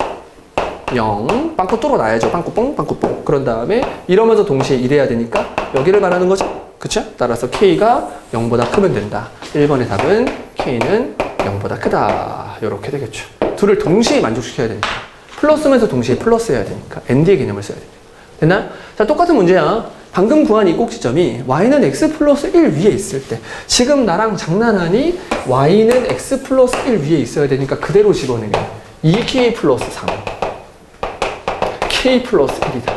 0 빵꾸 뚫어놔야죠. 빵꾸뽕 빵꾸뽕. 그런 다음에 이러면서 동시에 이래야 되니까 여기를 말하는 거죠. 그쵸? 따라서 K가 0보다 크면 된다. 1번의 답은 K는 0보다 크다. 이렇게 되겠죠. 둘을 동시에 만족시켜야 되니까. 플러스면서 동시에 플러스 해야 되니까. ND의 개념을 써야 됩니다. 됐나요? 자, 똑같은 문제야. 방금 구한 이 꼭지점이 y는 x 플러스 1 위에 있을 때 지금 나랑 장난하니? y는 x 플러스 1 위에 있어야 되니까 그대로 집어넣으면 2k 플러스 3 k 플러스 1이다.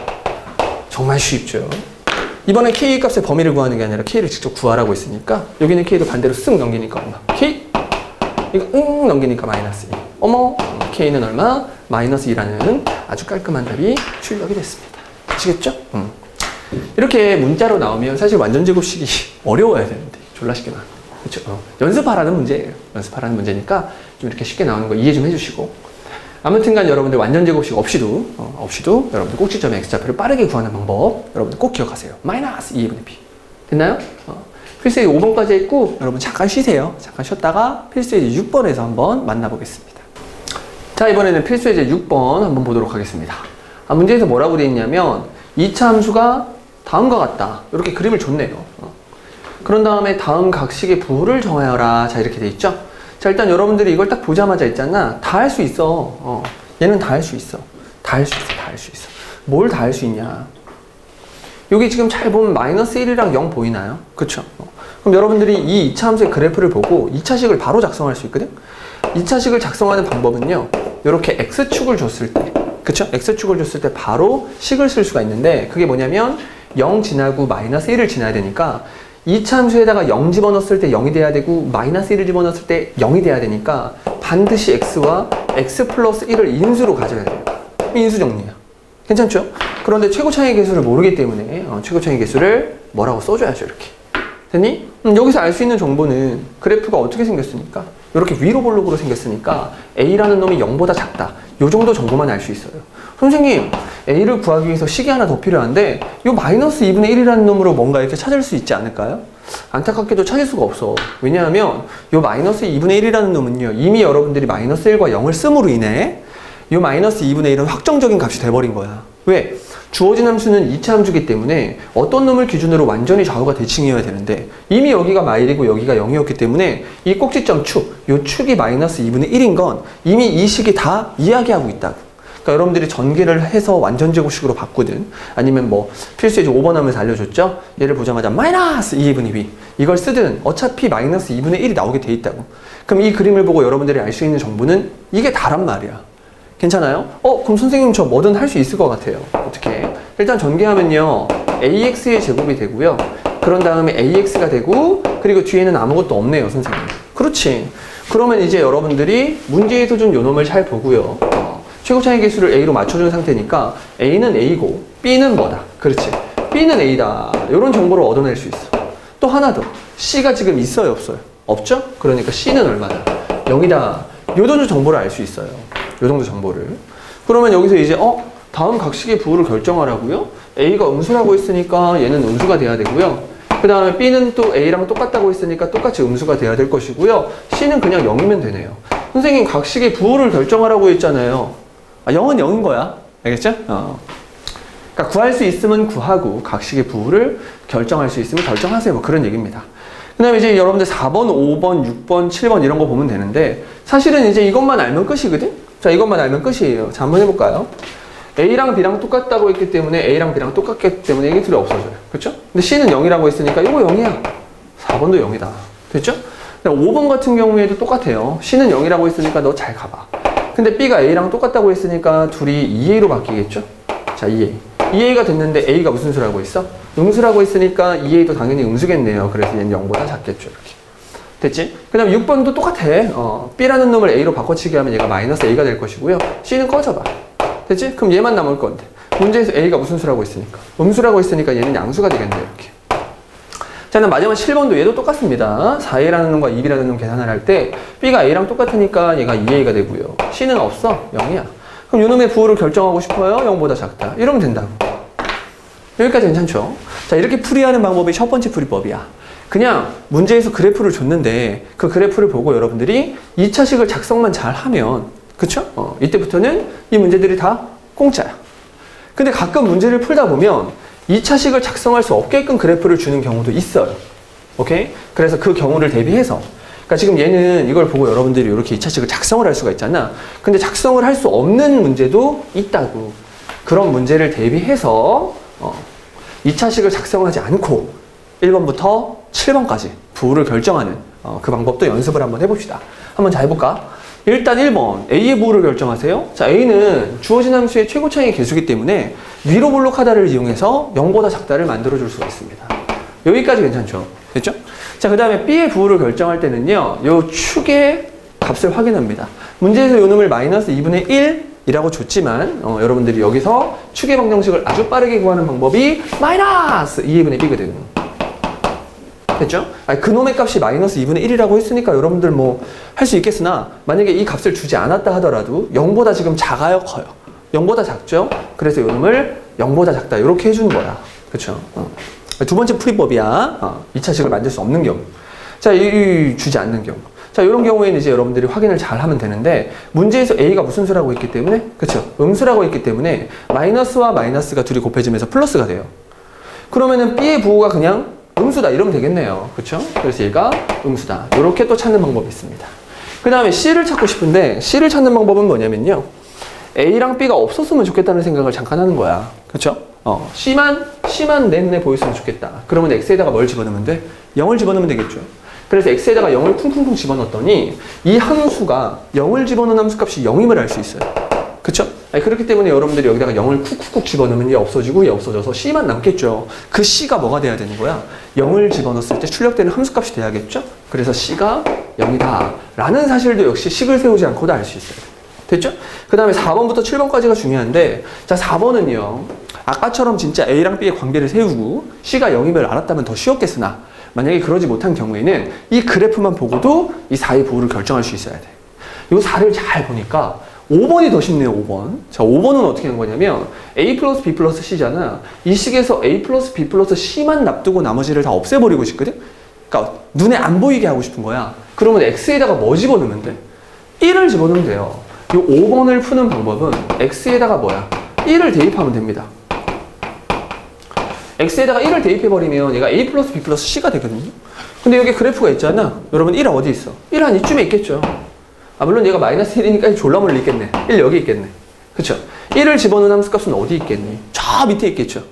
정말 쉽죠? 이번엔 k 값의 범위를 구하는 게 아니라 k를 직접 구하라고 했으니까 여기는 k를 반대로 쓱 넘기니까 얼마? k? 이거 넘기니까 마이너스 2. 어머, k는 얼마? 마이너스 2라는 아주 깔끔한 답이 출력이 됐습니다. 아시겠죠? 이렇게 문자로 나오면 사실 완전제곱식이 어려워야 되는데 졸라 쉽게 나와요. 그렇죠? 연습하라는 문제예요. 연습하라는 문제니까 좀 이렇게 쉽게 나오는 거 이해 좀 해주시고, 아무튼간 여러분들 완전제곱식 없이도 여러분들 꼭지점의 x좌표를 빠르게 구하는 방법 여러분들 꼭 기억하세요. 마이너스 2분의 b. 됐나요? 필수의 5번까지 했고 여러분 잠깐 쉬세요. 잠깐 쉬었다가 필수의 6번에서 한번 만나보겠습니다. 자, 이번에는 필수의 6번 한번 보도록 하겠습니다. 문제에서 뭐라고 되어 있냐면 2차 함수가 다음과 같다. 이렇게 그림을 줬네요. 그런 다음에 다음 각식의 부호를 정하여라. 자, 이렇게 돼 있죠? 자, 일단 여러분들이 이걸 딱 보자마자 있잖아. 다 할 수 있어. 얘는 다 할 수 있어. 다 할 수 있어. 다 할 수 있어. 뭘 다 할 수 있냐? 여기 지금 잘 보면 마이너스 1이랑 0 보이나요? 그쵸? 그럼 여러분들이 이 2차 함수의 그래프를 보고 2차식을 바로 작성할 수 있거든? 2차식을 작성하는 방법은요. 이렇게 x축을 줬을 때, 그쵸? x축을 줬을 때 바로 식을 쓸 수가 있는데 그게 뭐냐면 0 지나고 마이너스 1을 지나야 되니까 2차 함수에다가 0 집어넣었을 때 0이 돼야 되고 마이너스 1을 집어넣었을 때 0이 돼야 되니까 반드시 x와 x 플러스 1을 인수로 가져야 돼요. 인수 정리야. 괜찮죠? 그런데 최고차이 계수를 모르기 때문에 최고차이 계수를 뭐라고 써줘야죠. 이렇게. 됐니? 여기서 알 수 있는 정보는 그래프가 어떻게 생겼으니까 이렇게 위로 볼록으로 생겼으니까 A라는 놈이 0보다 작다. 이 정도 정보만 알 수 있어요. 선생님, A를 구하기 위해서 식이 하나 더 필요한데 이 마이너스 2분의 1이라는 놈으로 뭔가 이렇게 찾을 수 있지 않을까요? 안타깝게도 찾을 수가 없어. 왜냐하면 이 마이너스 2분의 1이라는 놈은요. 이미 여러분들이 마이너스 1과 0을 씀으로 인해 이 마이너스 2분의 1은 확정적인 값이 돼버린 거야. 왜? 주어진 함수는 2차 함수기 때문에 어떤 놈을 기준으로 완전히 좌우가 대칭이어야 되는데 이미 여기가 마일이고 여기가 0이었기 때문에 이 꼭지점 축, 이 축이 마이너스 2분의 1인 건 이미 이 식이 다 이야기하고 있다고. 그러니까 여러분들이 전개를 해서 완전제곱식으로 바꾸든 아니면 뭐 필수의 5번 하면서 알려줬죠? 얘를 보자마자 마이너스 2분의 2 이걸 쓰든 어차피 마이너스 2분의 1이 나오게 돼 있다고. 그럼 이 그림을 보고 여러분들이 알 수 있는 정보는 이게 다란 말이야. 괜찮아요? 그럼 선생님 저 뭐든 할 수 있을 것 같아요. 어떻게? 일단 전개하면요. AX의 제곱이 되고요. 그런 다음에 AX가 되고 그리고 뒤에는 아무것도 없네요, 선생님. 그렇지. 그러면 이제 여러분들이 문제에서 준 요놈을 잘 보고요. 최고차이 계수를 A로 맞춰준 상태니까 A는 A고 B는 뭐다? 그렇지. B는 A다. 이런 정보를 얻어낼 수 있어. 또 하나 더. C가 지금 있어요, 없어요? 없죠? 그러니까 C는 얼마다? 0이다. 요 정도 정보를 알 수 있어요. 요 정도 정보를. 그러면 여기서 이제 다음 각식의 부호를 결정하라고요? A가 음수라고 했으니까 얘는 음수가 돼야 되고요. 그 다음에 B는 또 A랑 똑같다고 했으니까 똑같이 음수가 돼야 될 것이고요. C는 그냥 0이면 되네요. 선생님 각식의 부호를 결정하라고 했잖아요. 0은 0인 거야. 알겠죠? 그러니까 구할 수 있으면 구하고 각식의 부호를 결정할 수 있으면 결정하세요. 뭐 그런 얘기입니다. 그 다음에 이제 여러분들 4번, 5번, 6번, 7번 이런 거 보면 되는데 사실은 이제 이것만 알면 끝이거든? 자, 이것만 알면 끝이에요. 자, 한번 해볼까요? A랑 B랑 똑같다고 했기 때문에 A랑 B랑 똑같기 때문에 이게 둘이 없어져요. 그렇죠? 근데 C는 0이라고 했으니까 이거 0이야. 4번도 0이다. 됐죠? 5번 같은 경우에도 똑같아요. C는 0이라고 했으니까 너 잘 가봐. 근데 B가 A랑 똑같다고 했으니까 둘이 2A로 바뀌겠죠? 자, 2A. 2A가 됐는데 A가 무슨 수라고 했어? 음수라고 했으니까 2A도 당연히 음수겠네요. 그래서 얘는 0보다 작겠죠. 이렇게. 됐지? 그 다음에 6번도 똑같아. B라는 놈을 A로 바꿔치기 하면 얘가 마이너스 A가 될 것이고요. C는 꺼져봐. 됐지? 그럼 얘만 남을 건데. 문제에서 A가 무슨 수라고 했으니까? 음수라고 했으니까 얘는 양수가 되겠네. 이렇게. 자, 그럼 마지막 7번도 얘도 똑같습니다. 4A라는 놈과 2B라는 놈 계산을 할 때 B가 A랑 똑같으니까 얘가 2A가 되고요. C는 없어. 0이야. 그럼 요놈의 부호를 결정하고 싶어요? 0보다 작다. 이러면 된다고. 여기까지 괜찮죠? 자, 이렇게 풀이하는 방법이 첫 번째 풀이법이야. 그냥 문제에서 그래프를 줬는데 그 그래프를 보고 여러분들이 2차식을 작성만 잘 하면, 그쵸? 이때부터는 이 문제들이 다 공짜야. 근데 가끔 문제를 풀다 보면 2차식을 작성할 수 없게끔 그래프를 주는 경우도 있어요. 오케이? 그래서 그 경우를 대비해서, 그러니까 지금 얘는 이걸 보고 여러분들이 이렇게 2차식을 작성을 할 수가 있잖아. 근데 작성을 할 수 없는 문제도 있다고. 그런 문제를 대비해서 2차식을 작성하지 않고 1번부터 7번까지 부호를 결정하는 그 방법도 연습을 한번 해봅시다. 한번 잘 해볼까? 일단 1번 A의 부호를 결정하세요. 자, A는 주어진 함수의 최고 차이의 개수이기 때문에 위로 볼록하다를 이용해서 0보다 작다를 만들어줄 수가 있습니다. 여기까지 괜찮죠? 됐죠? 자, 그 다음에 B의 부호를 결정할 때는요, 요 축의 값을 확인합니다. 문제에서 요 놈을 마이너스 2분의 1이라고 줬지만 여러분들이 여기서 축의 방정식을 아주 빠르게 구하는 방법이 마이너스 2분의 b거든. 됐죠? 아니, 그놈의 값이 마이너스 2분의 1이라고 했으니까 여러분들 뭐 할 수 있겠으나, 만약에 이 값을 주지 않았다 하더라도 0보다 지금 작아요, 커요? 0보다 작죠? 그래서 이놈을 0보다 작다 이렇게 해주는 거야. 그쵸? 두 번째 풀이법이야. 2차식을 만들 수 없는 경우. 자, 이 주지 않는 경우. 자, 이런 경우에는 이제 여러분들이 확인을 잘 하면 되는데, 문제에서 A가 무슨 수라고 있기 때문에, 그쵸? 음수라고 있기 때문에 마이너스와 마이너스가 둘이 곱해지면서 플러스가 돼요. 그러면은 B의 부호가 그냥 음수다 이러면 되겠네요. 그쵸? 그래서 얘가 음수다. 이렇게 또 찾는 방법이 있습니다. 그 다음에 C를 찾고 싶은데, C를 찾는 방법은 뭐냐면요, A랑 B가 없었으면 좋겠다는 생각을 잠깐 하는 거야. 그쵸? C만 내 눈에 보였으면 좋겠다. 그러면 X에다가 뭘 집어넣으면 돼? 0을 집어넣으면 되겠죠. 그래서 X에다가 0을 쿵쿵쿵 집어넣었더니 이 함수가 0을 집어넣은 함수값이 0임을 알 수 있어요. 그쵸? 아니, 그렇기 때문에 여러분들이 여기다가 0을 쿡쿡쿡 집어넣으면 얘 없어지고 얘 없어져서 C만 남겠죠. 그 C가 뭐가 돼야 되는 거야? 0을 집어넣었을 때 출력되는 함수값이 돼야겠죠? 그래서 C가 0이다 라는 사실도 역시 식을 세우지 않고도 알 수 있어요. 됐죠? 그 다음에 4번부터 7번까지가 중요한데, 자, 4번은요, 아까처럼 진짜 A랑 B의 관계를 세우고 C가 0임을 알았다면 더 쉬웠겠으나, 만약에 그러지 못한 경우에는 이 그래프만 보고도 이 4의 부호를 결정할 수 있어야 돼. 이 4를 잘 보니까 5번이 더 쉽네요. 5번. 자, 5번은 어떻게 하는 거냐면 A 플러스 B 플러스 C잖아. 이 식에서 A 플러스 B 플러스 C만 납두고 나머지를 다 없애버리고 싶거든? 그러니까 눈에 안 보이게 하고 싶은 거야. 그러면 X에다가 뭐 집어넣으면 돼? 1을 집어넣으면 돼요. 이 5번을 푸는 방법은 X에다가 뭐야? 1을 대입하면 됩니다. X에다가 1을 대입해버리면 얘가 A 플러스 B 플러스 C가 되거든요. 근데 여기 그래프가 있잖아. 여러분 1 어디 있어? 1 한 이쯤에 있겠죠. 물론 얘가 마이너스 1이니까 졸라 멀리 있겠네. 1 여기 있겠네. 그쵸? 1을 집어넣은 함수값은 어디 있겠니? 저 밑에 있겠죠.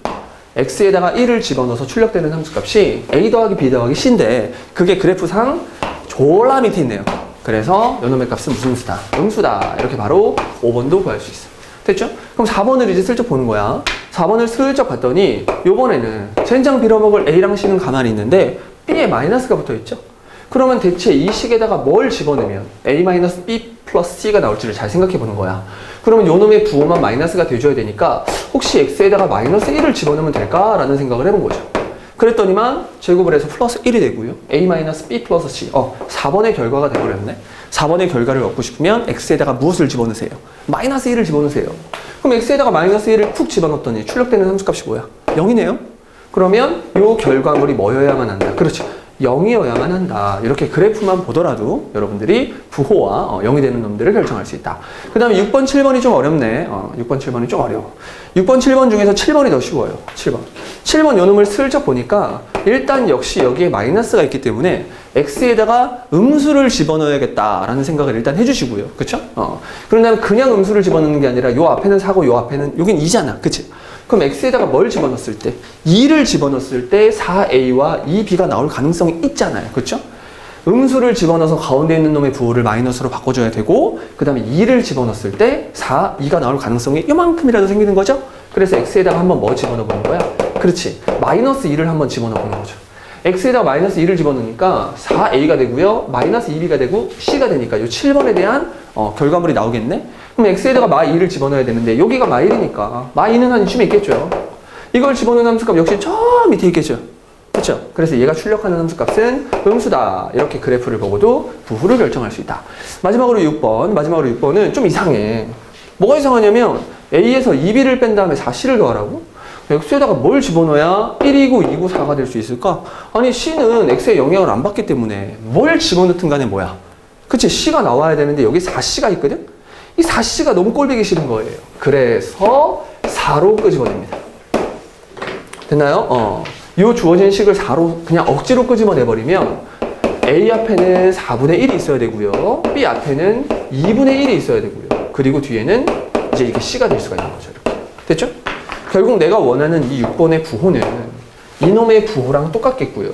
X에다가 1을 집어넣어서 출력되는 함수값이 A 더하기 B 더하기 C인데 그게 그래프상 졸라 밑에 있네요. 그래서 요놈의 값은 무슨 수다? 음수다. 이렇게 바로 5번도 구할 수 있어. 됐죠? 그럼 4번을 이제 슬쩍 보는 거야. 4번을 슬쩍 봤더니 요번에는 젠장 빌어먹을 A랑 C는 가만히 있는데 B에 마이너스가 붙어 있죠? 그러면 대체 이 식에다가 뭘 집어넣으면 A-B 플러스 C가 나올지를 잘 생각해 보는 거야. 그러면 요놈의 부호만 마이너스가 돼줘야 되니까 혹시 X에다가 마이너스 1을 집어넣으면 될까라는 생각을 해본 거죠. 그랬더니만 제곱을 해서 플러스 1이 되고요. A-B 플러스 C. 4번의 결과가 돼버렸네. 4번의 결과를 얻고 싶으면 X에다가 무엇을 집어넣으세요? 마이너스 1을 집어넣으세요. 그럼 X에다가 마이너스 1을 푹 집어넣었더니 출력되는 함수값이 뭐야? 0이네요. 그러면 요 결과물이 뭐여야만 한다? 그렇죠. 0이어야만 한다. 이렇게 그래프만 보더라도 여러분들이 부호와 0이 되는 놈들을 결정할 수 있다. 그 다음에 6번, 7번이 좀 어렵네. 6번, 7번이 좀 어려워. 6번, 7번 중에서 7번이 더 쉬워요. 7번 요 놈을 슬쩍 보니까 일단 역시 여기에 마이너스가 있기 때문에 X에다가 음수를 집어넣어야겠다라는 생각을 일단 해주시고요. 그쵸? 그런 다음에 그냥 음수를 집어넣는 게 아니라 요 앞에는 4고 요 앞에는 여긴 2잖아. 그치? 그럼 X에다가 뭘 집어넣었을 때? 2를 집어넣었을 때 4A와 2B가 나올 가능성이 있잖아요. 그렇죠? 음수를 집어넣어서 가운데 있는 놈의 부호를 마이너스로 바꿔줘야 되고 그 다음에 2를 집어넣었을 때 4, 2가 나올 가능성이 요만큼이라도 생기는 거죠? 그래서 X에다가 한번 뭐 집어넣어보는 거야? 그렇지. 마이너스 2를 한번 집어넣어보는 거죠. X에다가 마이너스 2를 집어넣으니까 4A가 되고요. 마이너스 2B가 되고 C가 되니까 이 7번에 대한 결과물이 나오겠네? 그럼 X에다가 마2를 집어넣어야 되는데 여기가 마1이니까 마2는 한 이쯤에 있겠죠. 이걸 집어넣은 함수값 역시 저 밑에 있겠죠. 그렇죠? 그래서 얘가 출력하는 함수값은 음수다. 이렇게 그래프를 보고도 부호를 결정할 수 있다. 마지막으로 6번. 마지막으로 6번은 좀 이상해. 뭐가 이상하냐면 A에서 2B를 뺀 다음에 4C를 더하라고? X에다가 뭘 집어넣어야 1이고 2고 4가 될 수 있을까? 아니 C는 X의 영향을 안 받기 때문에 뭘 집어넣든 간에 뭐야? 그치? C가 나와야 되는데 여기 4C가 있거든? 이 4C가 너무 꼴보기 싫은 거예요. 그래서 4로 끄집어냅니다. 됐나요? 이 주어진 식을 4로 그냥 억지로 끄집어내버리면 A 앞에는 4분의 1이 있어야 되고요. B 앞에는 2분의 1이 있어야 되고요. 그리고 뒤에는 이제 이게 C가 될 수가 있는 거죠. 이렇게. 됐죠? 결국 내가 원하는 이 6번의 부호는 이놈의 부호랑 똑같겠고요.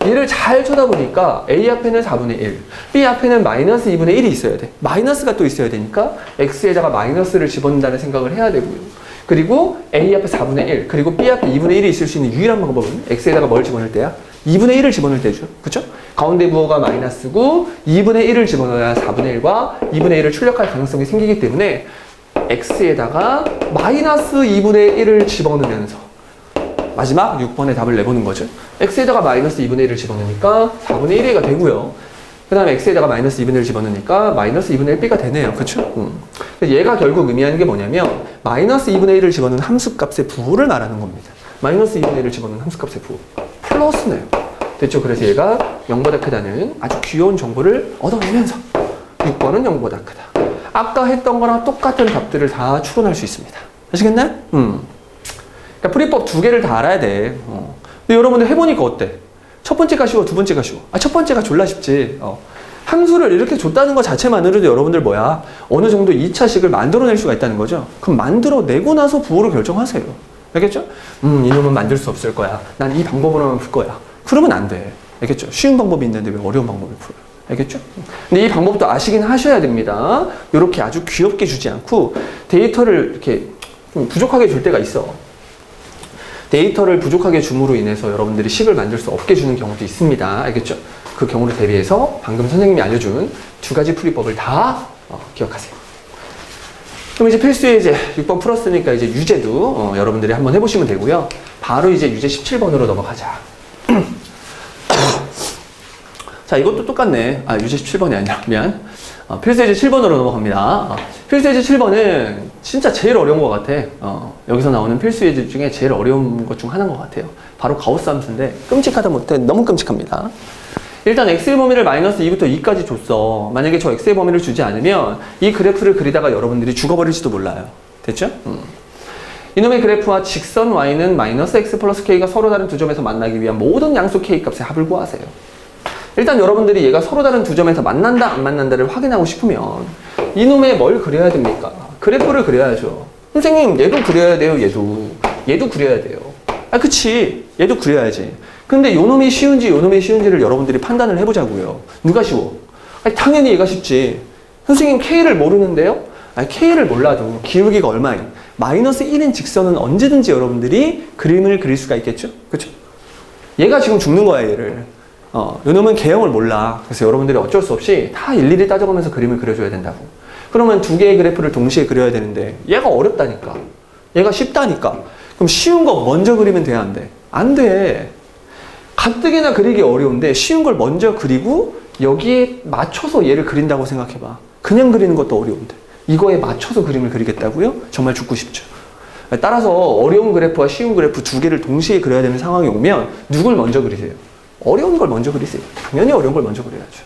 얘를 잘 쳐다보니까 A 앞에는 4분의 1, B 앞에는 마이너스 2분의 1이 있어야 돼. 마이너스가 또 있어야 되니까 X에다가 마이너스를 집어넣는다는 생각을 해야 되고요. 그리고 A 앞에 4분의 1, 그리고 B 앞에 2분의 1이 있을 수 있는 유일한 방법은 X에다가 뭘 집어넣을 때야? 2분의 1을 집어넣을 때죠. 그쵸? 가운데 부호가 마이너스고 2분의 1을 집어넣어야 4분의 1과 2분의 1을 출력할 가능성이 생기기 때문에 X에다가 마이너스 2분의 1을 집어넣으면서 마지막 6번의 답을 내보는 거죠. X에다가 마이너스 2분의 1을 집어넣으니까 4분의 1A가 되고요. 그 다음에 X에다가 마이너스 2분의 1을 집어넣으니까 마이너스 2분의 1B가 되네요. 그쵸? 얘가 결국 의미하는 게 뭐냐면 마이너스 2분의 1을 집어넣은 함수값의 부호를 말하는 겁니다. 마이너스 2분의 1을 집어넣은 함수값의 부호. 플러스네요. 됐죠? 그래서 얘가 0보다 크다는 아주 귀여운 정보를 얻어내면서 6번은 0보다 크다. 아까 했던 거랑 똑같은 답들을 다 추론할 수 있습니다. 아시겠나요? 그러니까 풀이법 두 개를 다 알아야 돼. 근데 여러분들 해보니까 어때? 첫 번째가 쉬워, 두 번째가 쉬워? 첫 번째가 졸라 쉽지. 함수를 이렇게 줬다는 것 자체만으로도 여러분들 뭐야? 어느 정도 2차식을 만들어낼 수가 있다는 거죠. 그럼 만들어내고 나서 부호를 결정하세요. 알겠죠? 이놈은 만들 수 없을 거야. 난 이 방법으로만 풀 거야. 그러면 안 돼. 알겠죠? 쉬운 방법이 있는데 왜 어려운 방법을 풀어요? 알겠죠? 근데 이 방법도 아시긴 하셔야 됩니다. 이렇게 아주 귀엽게 주지 않고 데이터를 이렇게 좀 부족하게 줄 때가 있어. 데이터를 부족하게 줌으로 인해서 여러분들이 식을 만들 수 없게 주는 경우도 있습니다. 알겠죠? 그 경우를 대비해서 방금 선생님이 알려준 두 가지 풀이법을 다 기억하세요. 그럼 이제 필수 예제 6번 풀었으니까 이제 유제도 여러분들이 한번 해보시면 되고요. 바로 이제 유제 17번으로 넘어가자. 자, 이것도 똑같네. 유제 17번이 아니라, 미안. 필수 예제 7번으로 넘어갑니다. 필수 예제 7번은 진짜 제일 어려운 것 같아. 여기서 나오는 필수 예제 중에 제일 어려운 것 중 하나인 것 같아요. 바로 가우스 함수인데, 끔찍하다 못해 너무 끔찍합니다. 일단 x의 범위를 마이너스 2부터 2까지 줬어. 만약에 저 x의 범위를 주지 않으면 이 그래프를 그리다가 여러분들이 죽어버릴지도 몰라요. 됐죠? 이놈의 그래프와 직선 y는 마이너스 x 플러스 k가 서로 다른 두 점에서 만나기 위한 모든 양수 k 값의 합을 구하세요. 일단 여러분들이 얘가 서로 다른 두 점에서 만난다 안 만난다를 확인하고 싶으면 이놈의 뭘 그려야 됩니까? 그래프를 그려야죠. 선생님 얘도 그려야 돼요. 얘도 그려야 돼요. 그치, 얘도 그려야지. 근데 요놈이 쉬운지 요놈이 쉬운지를 여러분들이 판단을 해보자고요. 누가 쉬워? 당연히 얘가 쉽지. 선생님 K를 모르는데요? K를 몰라도 기울기가 얼마인? 마이너스 1인 직선은 언제든지 여러분들이 그림을 그릴 수가 있겠죠? 그쵸? 얘가 지금 죽는 거야, 얘를. 요놈은 개형을 몰라. 그래서 여러분들이 어쩔 수 없이 다 일일이 따져가면서 그림을 그려줘야 된다고. 그러면 두 개의 그래프를 동시에 그려야 되는데 얘가 어렵다니까. 얘가 쉽다니까. 그럼 쉬운 거 먼저 그리면 돼, 안 돼? 안 돼. 가뜩이나 그리기 어려운데 쉬운 걸 먼저 그리고 여기에 맞춰서 얘를 그린다고 생각해봐. 그냥 그리는 것도 어려운데 이거에 맞춰서 그림을 그리겠다고요? 정말 죽고 싶죠. 따라서 어려운 그래프와 쉬운 그래프 두 개를 동시에 그려야 되는 상황이 오면 누굴 먼저 그리세요? 어려운 걸 먼저 그리세요. 당연히 어려운 걸 먼저 그려야죠.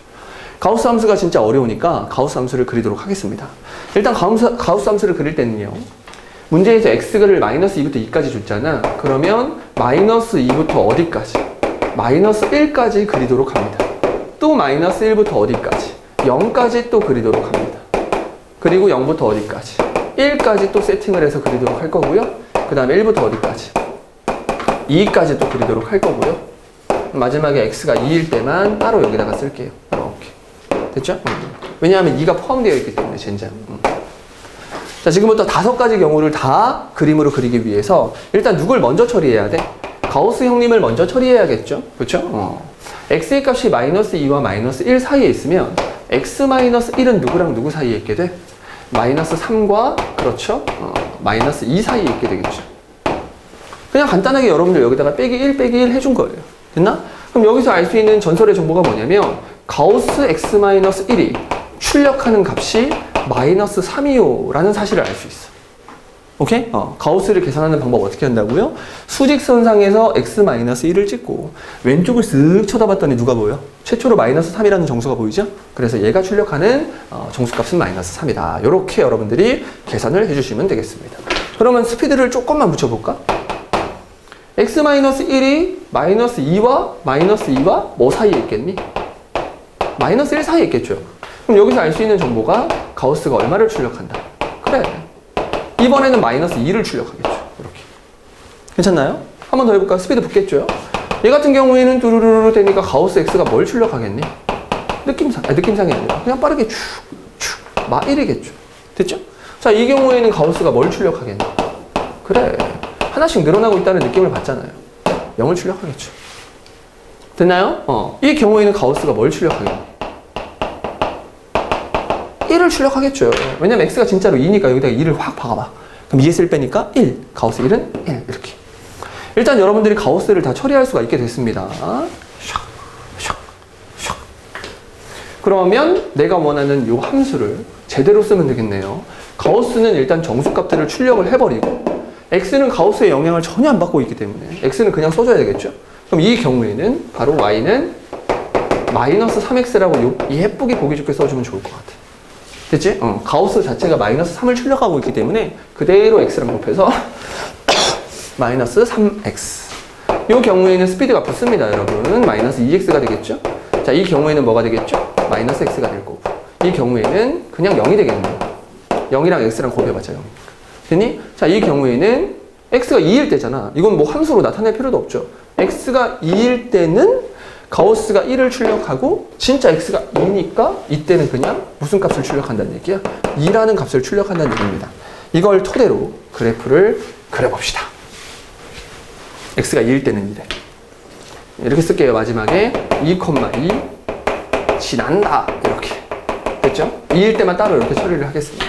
가우스 함수가 진짜 어려우니까 가우스 함수를 그리도록 하겠습니다. 일단 가우스 함수를 그릴 때는요. 문제에서 x를 마이너스 2부터 2까지 줬잖아. 그러면 마이너스 2부터 어디까지? 마이너스 1까지 그리도록 합니다. 또 마이너스 1부터 어디까지? 0까지 또 그리도록 합니다. 그리고 0부터 어디까지? 1까지 또 세팅을 해서 그리도록 할 거고요. 그 다음에 1부터 어디까지? 2까지 또 그리도록 할 거고요. 마지막에 x가 2일 때만 따로 여기다가 쓸게요. 이렇게. 됐죠? 왜냐하면 2가 포함되어 있기 때문에 젠장. 자, 지금부터 5가지 경우를 다 그림으로 그리기 위해서 일단 누굴 먼저 처리해야 돼? 가우스 형님을 먼저 처리해야겠죠? 그렇죠? x의 값이 마이너스 2와 마이너스 1 사이에 있으면 x 마이너스 1은 누구랑 누구 사이에 있게 돼? 마이너스 3과 그렇죠? 마이너스 2 사이에 있게 되겠죠. 그냥 간단하게 여러분들 여기다가 빼기 1 빼기 1 해준 거예요. 됐나? 그럼 여기서 알 수 있는 전설의 정보가 뭐냐면 가우스 x 마이너스 1이 출력하는 값이 마이너스 3이요 라는 사실을 알 수 있어. 오케이? 가우스를 계산하는 방법 어떻게 한다고요? 수직선상에서 x-1을 찍고 왼쪽을 쓱 쳐다봤더니 누가 보여? 최초로 마이너스 3이라는 정수가 보이죠? 그래서 얘가 출력하는 정수값은 마이너스 3이다. 이렇게 여러분들이 계산을 해주시면 되겠습니다. 그러면 스피드를 조금만 붙여볼까? x-1이 마이너스 2와 마이너스 2와 뭐 사이에 있겠니? 마이너스 1 사이에 있겠죠. 그럼 여기서 알 수 있는 정보가 가우스가 얼마를 출력한다. 그래. 이번에는 마이너스 2를 출력하겠죠. 이렇게. 괜찮나요? 한 번 더 해볼까요? 스피드 붙겠죠? 얘 같은 경우에는 두루루루 되니까 가우스 x가 뭘 출력하겠니? 느낌상이 아니라 그냥 빠르게 축축 마 1이겠죠. 됐죠? 자, 이 경우에는 가우스가 뭘 출력하겠니? 그래. 하나씩 늘어나고 있다는 느낌을 받잖아요. 0을 출력하겠죠. 됐나요? 이 경우에는 가우스가 뭘 출력하겠니? 1을 출력하겠죠. 왜냐면 x가 진짜로 2니까 여기다가 2를 확 박아봐. 그럼 2에서 1 빼니까 1. 가우스 1은 1. 이렇게. 일단 여러분들이 가우스를 다 처리할 수가 있게 됐습니다. 그러면 내가 원하는 이 함수를 제대로 쓰면 되겠네요. 가우스는 일단 정수값들을 출력을 해버리고 x는 가우스의 영향을 전혀 안 받고 있기 때문에 x는 그냥 써줘야 되겠죠. 그럼 이 경우에는 바로 y는 마이너스 3x라고 예쁘게 보기 좋게 써주면 좋을 것 같아. 됐지? 가우스 자체가 마이너스 3을 출력하고 있기 때문에 그대로 x랑 곱해서 마이너스 3x. 이 경우에는 스피드가 붙습니다, 여러분. 마이너스 2x가 되겠죠? 자, 이 경우에는 뭐가 되겠죠? 마이너스 x가 될 거고. 이 경우에는 그냥 0이 되겠네요. 0이랑 x랑 곱해봤자 0이니까. 됐니? 자, 이 경우에는 x가 2일 때잖아. 이건 뭐 함수로 나타낼 필요도 없죠. x가 2일 때는 가우스가 1을 출력하고 진짜 x가 2니까 이때는 그냥 무슨 값을 출력한다는 얘기야? 2라는 값을 출력한다는 얘기입니다. 이걸 토대로 그래프를 그려봅시다. x가 2일 때는 이래. 이렇게 쓸게요. 마지막에 2,2 지난다. 이렇게. 됐죠? 2일 때만 따로 이렇게 처리를 하겠습니다.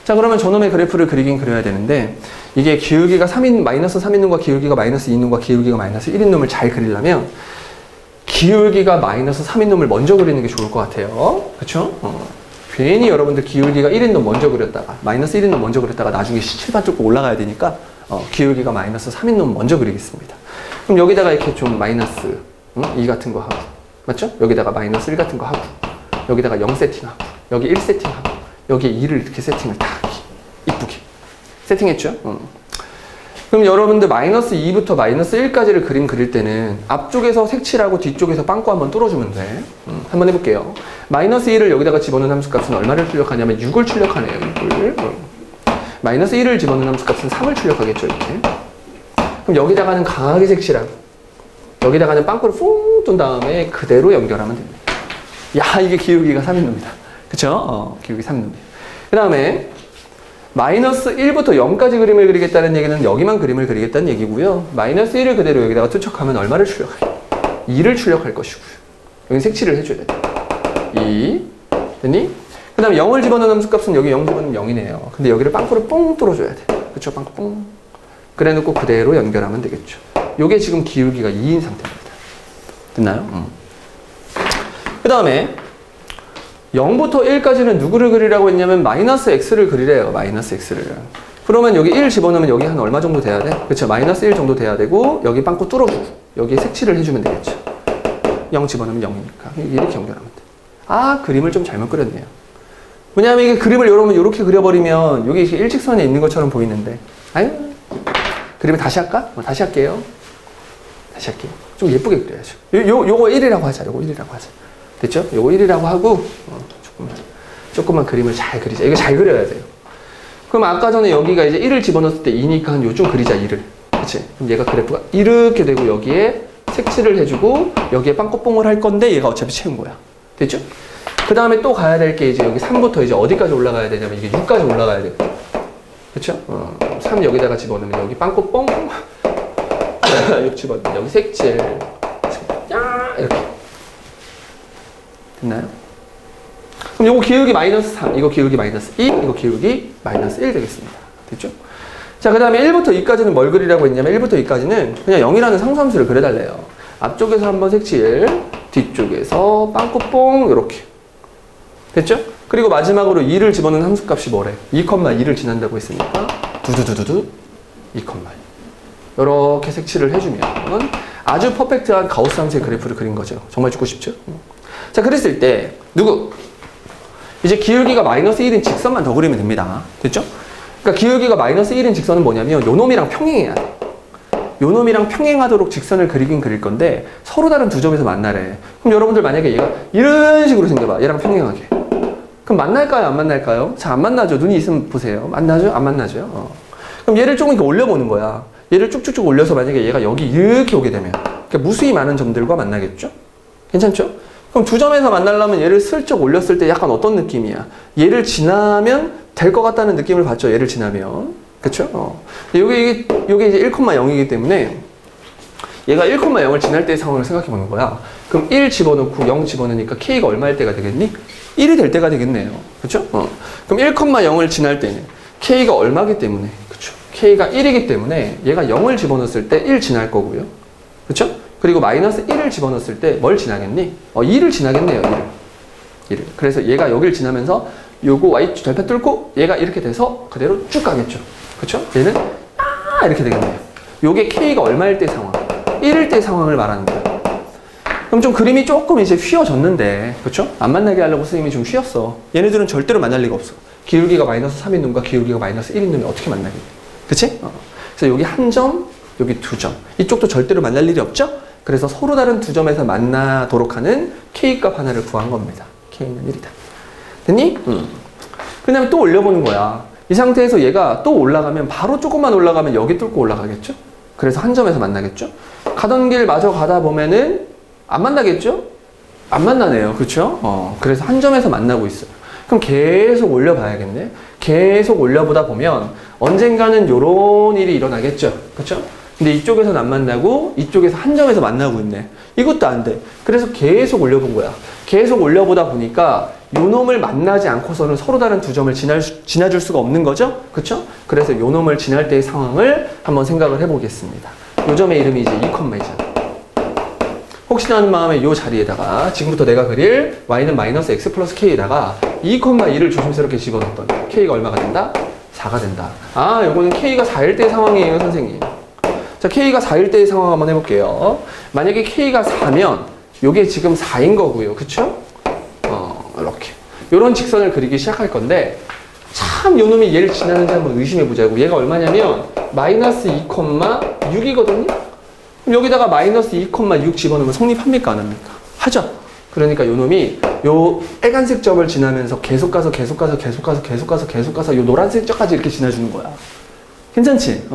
자, 그러면 저놈의 그래프를 그리긴 그려야 되는데 이게 기울기가 마이너스 3인 놈과 기울기가 마이너스 2인 놈과 기울기가 마이너스 1인 놈을 잘 그리려면 기울기가 마이너스 3인 놈을 먼저 그리는 게 좋을 것 같아요. 그쵸? 괜히 여러분들 기울기가 1인 놈 먼저 그렸다가 마이너스 1인 놈 먼저 그렸다가 나중에 칠판 뚫고 올라가야 되니까 기울기가 마이너스 3인 놈 먼저 그리겠습니다. 그럼 여기다가 이렇게 좀 마이너스 2 같은 거 하고 맞죠? 여기다가 마이너스 1 같은 거 하고 여기다가 0 세팅하고 여기 1 세팅하고 여기에 2를 이렇게 세팅을 딱 이쁘게 세팅했죠? 그럼 여러분들 마이너스 2부터 마이너스 1까지를 그림 그릴 때는 앞쪽에서 색칠하고 뒤쪽에서 빵꾸 한번 뚫어주면 돼. 한번 해볼게요. 마이너스 1을 여기다가 집어넣은 함수값은 얼마를 출력하냐면 6을 출력하네요. 6을. 마이너스 1을 집어넣은 함수값은 3을 출력하겠죠. 이렇게. 그럼 여기다가는 강하게 색칠하고 여기다가는 빵꾸를 뿡 뚫은 다음에 그대로 연결하면 됩니다. 야, 이게 기울기가 3인 놈이다. 그쵸? 기울기 3인 놈이에요. 그 다음에 마이너스 1부터 0까지 그림을 그리겠다는 얘기는 여기만 그림을 그리겠다는 얘기고요. 마이너스 1을 그대로 여기다가 투척하면 얼마를 출력해요? 2를 출력할 것이고요. 여기 색칠을 해줘야 돼. 2. 됐니? 그 다음에 0을 집어넣는 함수값은 여기 0 집어넣으면 0이네요. 근데 여기를 빵꾸를 뽕 뚫어줘야 돼. 그쵸? 빵꾸 뽕. 그래 놓고 그대로 연결하면 되겠죠. 요게 지금 기울기가 2인 상태입니다. 됐나요? 그 다음에 0부터 1까지는 누구를 그리라고 했냐면 마이너스 x를 그리래요. 마이너스 x를. 그러면 여기 1 집어넣으면 여기 한 얼마 정도 돼야 돼? 그렇죠. 마이너스 1 정도 돼야 되고 여기 빵꾸 뚫어주고 여기에 색칠을 해주면 되겠죠. 0 집어넣으면 0이니까 이렇게 연결하면 돼. 아, 그림을 좀 잘못 그렸네요. 왜냐하면 이게 그림을 여러분 이렇게 그려버리면 여기 일직선에 있는 것처럼 보이는데 아유, 그림을 다시 할까? 다시 할게요. 다시 할게요. 좀 예쁘게 그려야죠. 요거 1이라고 하자. 요거 1이라고 하자. 됐죠? 요거 1이라고 하고 조금만 그림을 잘 그리자. 이거 잘 그려야 돼요. 그럼 아까 전에 여기가 이제 1을 집어넣었을 때 2니까 한 요쯤 그리자. 2를. 그치? 그럼 얘가 그래프가 이렇게 되고 여기에 색칠을 해주고 여기에 빵꾸뽕을 할 건데 얘가 어차피 채운 거야. 됐죠? 그 다음에 또 가야 될 게 이제 여기 3부터 이제 어디까지 올라가야 되냐면 이게 6까지 올라가야 돼. 그쵸? 3 여기다가 집어넣으면 여기 빵꾸뽕 6 집어넣으면 여기 색칠 이렇게 됐나요? 그럼 요거 기울기 마이너스 3, 이거 기울기 마이너스 2, 이거 기울기 마이너스 1 되겠습니다. 됐죠? 자, 그 다음에 1부터 2까지는 뭘 그리라고 했냐면 1부터 2까지는 그냥 0이라는 상수함수를 그려달래요. 앞쪽에서 한번 색칠, 뒤쪽에서 빵꾸뽕 이렇게. 됐죠? 그리고 마지막으로 2를 집어넣은 함수값이 뭐래? 2,2를 지난다고 했으니까 두두두두두 2,2. 이렇게 색칠을 해주면 아주 퍼펙트한 가우스 함수의 그래프를 그린 거죠. 정말 죽고 싶죠? 자, 그랬을 때 누구? 이제 기울기가 마이너스 1인 직선만 더 그리면 됩니다. 됐죠? 그러니까 기울기가 마이너스 1인 직선은 뭐냐면 요 놈이랑 평행해야 돼. 요 놈이랑 평행하도록 직선을 그리긴 그릴 건데 서로 다른 두 점에서 만나래. 그럼 여러분들 만약에 얘가 이런 식으로 생겨봐. 얘랑 평행하게. 그럼 만날까요? 안 만날까요? 자, 안 만나죠. 눈이 있으면 보세요. 만나죠? 안 만나죠? 그럼 얘를 조금 이렇게 올려보는 거야. 얘를 쭉쭉쭉 올려서 만약에 얘가 여기 이렇게 오게 되면 그러니까 무수히 많은 점들과 만나겠죠? 괜찮죠? 그럼 두 점에서 만나려면 얘를 슬쩍 올렸을 때 약간 어떤 느낌이야? 얘를 지나면 될 것 같다는 느낌을 받죠. 얘를 지나면. 그쵸? 요게 이제 1,0이기 때문에 얘가 1,0을 지날 때의 상황을 생각해 보는 거야. 그럼 1 집어넣고 0 집어넣으니까 K가 얼마일 때가 되겠니? 1이 될 때가 되겠네요. 그쵸? 그럼 1,0을 지날 때는 K가 얼마기 때문에? 그쵸? K가 1이기 때문에 얘가 0을 집어넣었을 때 1 지날 거고요. 그쵸? 그리고 마이너스 1을 집어넣었을 때 뭘 지나겠니? 2를 지나겠네요. 1을. 그래서 얘가 여길 지나면서 요거 Y 절편 뚫고 얘가 이렇게 돼서 그대로 쭉 가겠죠. 그쵸? 얘는 이렇게 되겠네요. 요게 K가 얼마일 때 상황? 1일 때 상황을 말하는 거예요. 그럼 좀 그림이 조금 이제 휘어졌는데, 그쵸? 안 만나게 하려고 선생님이 좀 휘었어. 얘네들은 절대로 만날 리가 없어. 기울기가 마이너스 3인 놈과 기울기가 마이너스 1인 놈이 어떻게 만나겠니? 그치? 그래서 여기 한 점, 여기 두 점. 이쪽도 절대로 만날 일이 없죠? 그래서 서로 다른 두 점에서 만나도록 하는 K값 하나를 구한 겁니다. K는 1이다. 됐니? 그 다음에 또 올려보는 거야. 이 상태에서 얘가 또 올라가면 바로 조금만 올라가면 여기 뚫고 올라가겠죠? 그래서 한 점에서 만나겠죠? 가던 길 마저 가다 보면은 안 만나겠죠? 안 만나네요. 그쵸? 그래서 한 점에서 만나고 있어요. 그럼 계속 올려봐야겠네. 계속 올려보다 보면 언젠가는 요런 일이 일어나겠죠? 그쵸? 근데 이쪽에서는 안 만나고 이쪽에서 한 점에서 만나고 있네. 이것도 안 돼. 그래서 계속 올려본 거야. 계속 올려보다 보니까 요 놈을 만나지 않고서는 서로 다른 두 점을 지나줄 수가 없는 거죠? 그쵸? 그래서 요 놈을 지날 때의 상황을 한번 생각을 해보겠습니다. 요 점의 이름이 이제 2,2잖아. 혹시나 하는 마음에 요 자리에다가 지금부터 내가 그릴 y는 마이너스 x 플러스 k에다가 2,2를 조심스럽게 집어넣었더니 k가 얼마가 된다? 4가 된다. 아, 요거는 k가 4일 때의 상황이에요, 선생님. 자, K가 4일 때의 상황 한번 해볼게요. 만약에 K가 4면 요게 지금 4인 거고요. 그쵸? 이렇게. 요런 직선을 그리기 시작할 건데 참 요놈이 얘를 지나는지 한번 의심해 보자고. 얘가 얼마냐면 마이너스 2,6이거든요? 그럼 여기다가 마이너스 2,6 집어넣으면 성립합니까? 안 합니까? 하죠? 그러니까 요놈이 요 빨간색 점을 지나면서 계속 가서 요 노란색 점까지 이렇게 지나주는 거야. 괜찮지?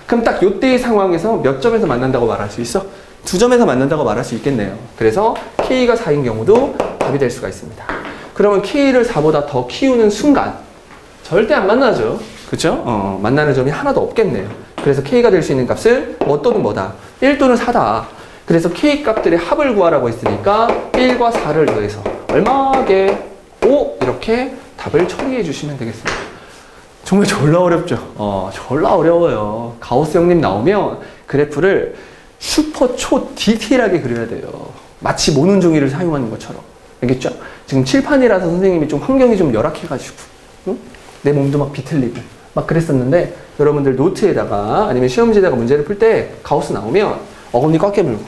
그럼 딱 요때의 상황에서 몇 점에서 만난다고 말할 수 있어? 두 점에서 만난다고 말할 수 있겠네요. 그래서 K가 4인 경우도 답이 될 수가 있습니다. 그러면 K를 4보다 더 키우는 순간 절대 안 만나죠. 그쵸? 만나는 점이 하나도 없겠네요. 그래서 K가 될 수 있는 값은 뭐 또는 뭐다? 1 또는 4다. 그래서 K 값들의 합을 구하라고 했으니까 1과 4를 더해서 얼마게? 5 이렇게 답을 처리해 주시면 되겠습니다. 정말 졸라 어렵죠? 졸라 어려워요. 가우스 형님 나오면 그래프를 슈퍼 초 디테일하게 그려야 돼요. 마치 모는 종이를 사용하는 것처럼. 알겠죠? 지금 칠판이라서 선생님이 좀 환경이 좀 열악해가지고, 응? 내 몸도 막 비틀리고, 막 그랬었는데, 여러분들 노트에다가 아니면 시험지에다가 문제를 풀 때 가우스 나오면 어금니 꽉 깨물고,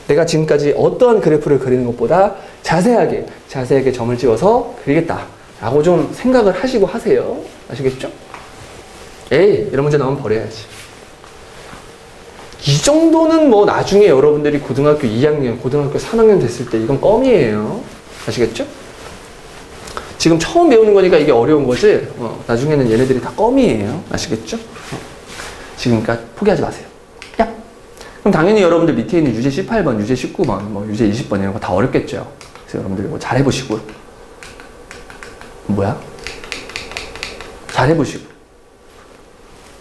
내가 지금까지 어떠한 그래프를 그리는 것보다 자세하게 점을 찍어서 그리겠다. 라고 좀 생각을 하시고 하세요. 아시겠죠? 에이, 이런 문제 나오면 버려야지. 이 정도는 뭐 나중에 여러분들이 고등학교 2학년, 고등학교 3학년 됐을 때 이건 껌이에요. 아시겠죠? 지금 처음 배우는 거니까 이게 어려운 거지, 나중에는 얘네들이 다 껌이에요. 아시겠죠? 지금까지 포기하지 마세요. 야! 그럼 당연히 여러분들 밑에 있는 유제 18번, 유제 19번, 뭐 유제 20번 이런 거 다 어렵겠죠. 그래서 여러분들 뭐 잘 해보시고요. 뭐야? 잘 해보시고.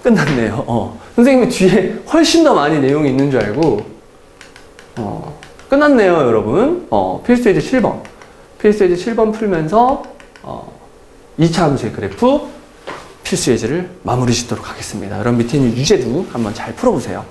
끝났네요. 선생님이 뒤에 훨씬 더 많이 내용이 있는 줄 알고, 끝났네요, 여러분. 필수 예제 7번. 필수 예제 7번 풀면서, 2차 함수의 그래프 필수 예제를 마무리 짓도록 하겠습니다. 여러분 밑에 있는 유제도 한번 잘 풀어보세요.